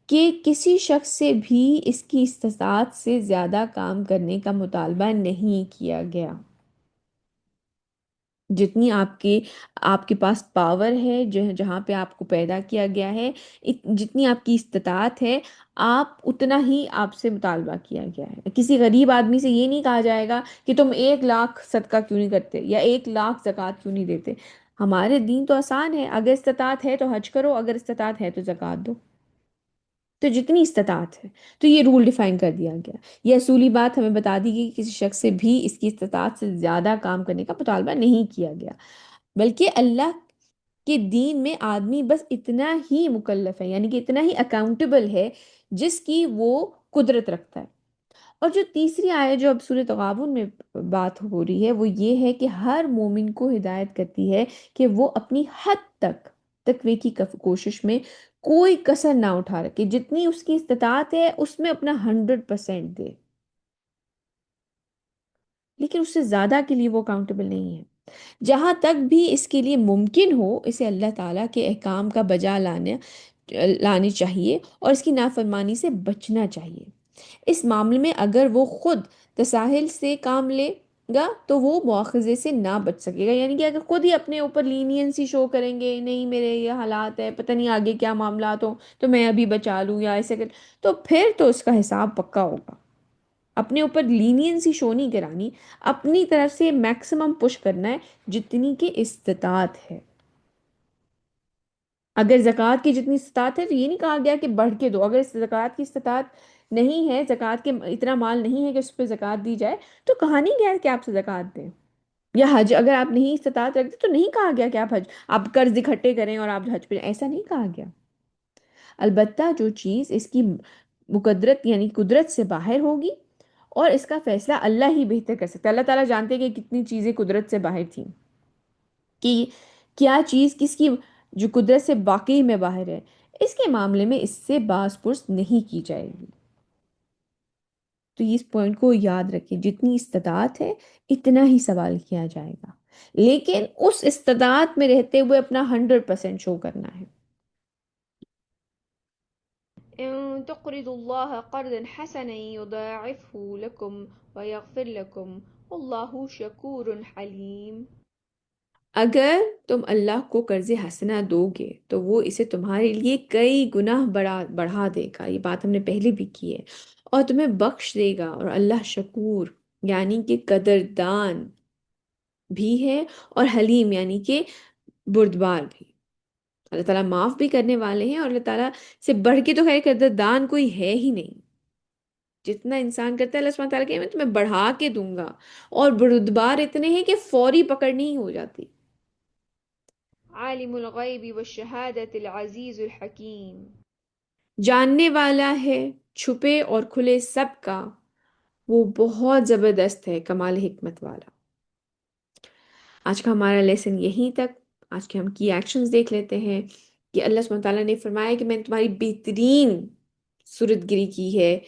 کہ کسی شخص سے بھی اس کی استطاعت سے زیادہ کام کرنے کا مطالبہ نہیں کیا گیا۔ جتنی آپ کے پاس پاور ہے، جہاں پہ آپ کو پیدا کیا گیا ہے، جتنی آپ کی استطاعت ہے، آپ اتنا ہی آپ سے مطالبہ کیا گیا ہے۔ کسی غریب آدمی سے یہ نہیں کہا جائے گا کہ تم 1 لاکھ صدقہ کیوں نہیں کرتے یا 1 لاکھ زکوٰۃ کیوں نہیں دیتے۔ ہمارے دین تو آسان ہے، اگر استطاعت ہے تو حج کرو، اگر استطاعت ہے تو زکوٰۃ دو، تو جتنی استطاعت ہے۔ تو یہ رول ڈیفائن کر دیا گیا، یہ اصولی بات ہمیں بتا دی گئی کہ کسی شخص سے بھی اس کی استطاعت سے زیادہ کام کرنے کا مطالبہ نہیں کیا گیا، بلکہ اللہ کے دین میں آدمی بس اتنا ہی مکلف ہے، یعنی کہ اتنا ہی اکاؤنٹیبل ہے جس کی وہ قدرت رکھتا ہے۔ اور جو تیسری آیت جو اب سورۃ تغابن میں بات ہو رہی ہے وہ یہ ہے کہ ہر مومن کو ہدایت کرتی ہے کہ وہ اپنی حد تک تقوی کی کوشش میں کوئی کسر نہ اٹھا رکھے، جتنی اس کی استطاعت ہے اس میں اپنا 100% دے، لیکن اس سے زیادہ کے لیے وہ اکاؤنٹیبل نہیں ہے۔ جہاں تک بھی اس کے لیے ممکن ہو اسے اللہ تعالیٰ کے احکام کا بجا لانی چاہیے اور اس کی نافرمانی سے بچنا چاہیے۔ اس معاملے میں اگر وہ خود تساہل سے کام لے گا تو وہ مواخذے سے نہ بچ سکے گا، یعنی کہ اگر خود ہی اپنے اوپر لینینسی شو کریں گے، نہیں میرے یہ حالات ہے، پتہ نہیں آگے کیا معاملات ہوں تو میں ابھی بچا لوں یا ایسے کر، تو پھر تو اس کا حساب پکا ہوگا۔ اپنے اوپر لینینسی شو نہیں کرانی، اپنی طرف سے میکسیمم پش کرنا ہے جتنی کی استطاعت ہے۔ اگر زکوٰۃ کی جتنی استطاعت ہے تو یہ نہیں کہا گیا کہ بڑھ کے دو، اگر زکوٰۃ کی استطاعت نہیں ہے، زکوٰۃ کے اتنا مال نہیں ہے کہ اس پہ زکوٰۃ دی جائے، تو کہا نہیں گیا کہ آپ سے زکوٰۃ دیں۔ یا حج اگر آپ نہیں استطاعت رکھتے تو نہیں کہا گیا کہ آپ قرض اکٹھے کریں اور آپ حج پہ جائیں، ایسا نہیں کہا گیا۔ البتہ جو چیز اس کی مقدرت یعنی قدرت سے باہر ہوگی، اور اس کا فیصلہ اللہ ہی بہتر کر سکتا ہے۔ اللہ تعالیٰ جانتے ہیں کہ کتنی چیزیں قدرت سے باہر تھیں، کہ کیا چیز کس کی جو قدرت سے واقعی میں باہر ہے، اس کے معاملے میں اس سے باز پرس نہیں کی جائے گی۔ تو اس پوائنٹ کو یاد رکھیں، جتنی استطاعت ہے اتنا ہی سوال کیا جائے گا، لیکن اس استطاعت میں رہتے ہوئے اپنا 100% شو کرنا ہے۔ إن تقرضوا الله قرضا حسنا يضاعفه لكم ويغفر لكم والله شكور حليم۔ اگر تم اللہ کو قرض حسنہ دو گے تو وہ اسے تمہارے لیے کئی گناہ بڑھا دے گا، یہ بات ہم نے پہلے بھی کی ہے، اور تمہیں بخش دے گا، اور اللہ شکور یعنی کہ قدردان بھی ہے، اور حلیم یعنی کہ بردبار بھی۔ اللہ تعالیٰ معاف بھی کرنے والے ہیں، اور اللہ تعالیٰ سے بڑھ کے تو خیر قدردان کوئی ہے ہی نہیں۔ جتنا انسان کرتا ہے اللہ سبحانہ تعالیٰ کہ میں تمہیں بڑھا کے دوں گا، اور بردبار اتنے ہیں کہ فوری پکڑنی ہی ہو جاتی۔ عالم الغيب والشهادة العزيز الحكيم۔ جاننے والا ہے چھپے اور کھلے سب کا، وہ بہت زبردست ہے، کمال حکمت والا۔ آج کا ہمارا لیسن یہیں تک۔ آج کے ہم کی ایکشنز دیکھ لیتے ہیں کہ اللہ سبحانہ تعالیٰ نے فرمایا کہ میں نے تمہاری بہترین صورت گری کی ہے،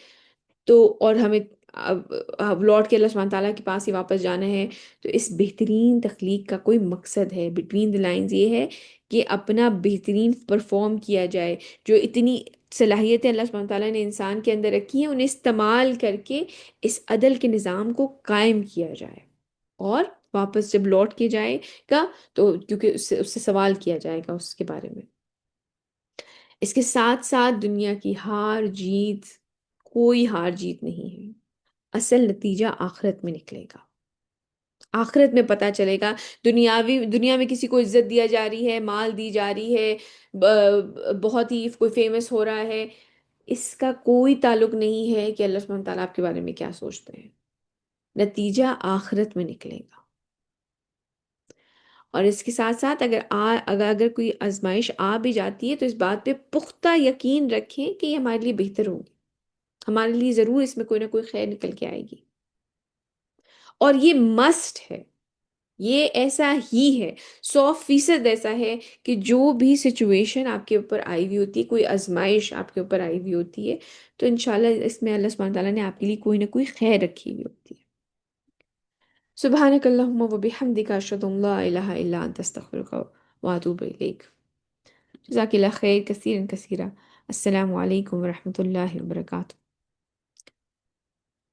تو اور ہمیں اب لوٹ کے اللہ سبحانہ تعالیٰ کے پاس ہی واپس جانا ہے، تو اس بہترین تخلیق کا کوئی مقصد ہے، بٹوین دی لائنز یہ ہے کہ اپنا بہترین پرفارم کیا جائے۔ جو اتنی صلاحیتیں اللہ سبحانہ تعالیٰ نے انسان کے اندر رکھی ہیں انہیں استعمال کر کے اس عدل کے نظام کو قائم کیا جائے، اور واپس جب لوٹ کے جائے گا تو کیونکہ اس سے سوال کیا جائے گا اس کے بارے میں۔ اس کے ساتھ ساتھ دنیا کی ہار جیت، کوئی ہار جیت نہیں ہے، اصل نتیجہ آخرت میں نکلے گا، آخرت میں پتہ چلے گا۔ دنیا میں کسی کو عزت دیا جا رہی ہے، مال دی جا رہی ہے، بہت ہی کوئی فیمس ہو رہا ہے، اس کا کوئی تعلق نہیں ہے کہ اللہ سبحانہ تعالیٰ آپ کے بارے میں کیا سوچتے ہیں، نتیجہ آخرت میں نکلے گا۔ اور اس کے ساتھ ساتھ اگر کوئی آزمائش آ بھی جاتی ہے تو اس بات پہ پختہ یقین رکھیں کہ یہ ہمارے لیے بہتر ہوگی، ہمارے لیے ضرور اس میں کوئی نہ کوئی خیر نکل کے آئے گی، اور یہ مسٹ ہے، یہ ایسا ہی ہے، 100% ایسا ہے کہ جو بھی سچویشن آپ کے اوپر آئی ہوئی ہوتی ہے، کوئی آزمائش آپ کے اوپر آئی ہوئی ہوتی ہے، تو انشاءاللہ اس میں اللہ سبحانہ تعالیٰ نے آپ کے لیے کوئی نہ کوئی خیر رکھی ہوئی ہوتی ہے۔ سبحانک اللہم و بحمدک اشہد ان لا الہ الا انت استغفرک و اتوب الیک۔ جزاک اللہ خیر کثیرا کثیرا۔ السلام علیکم ورحمۃ اللہ وبرکاتہ۔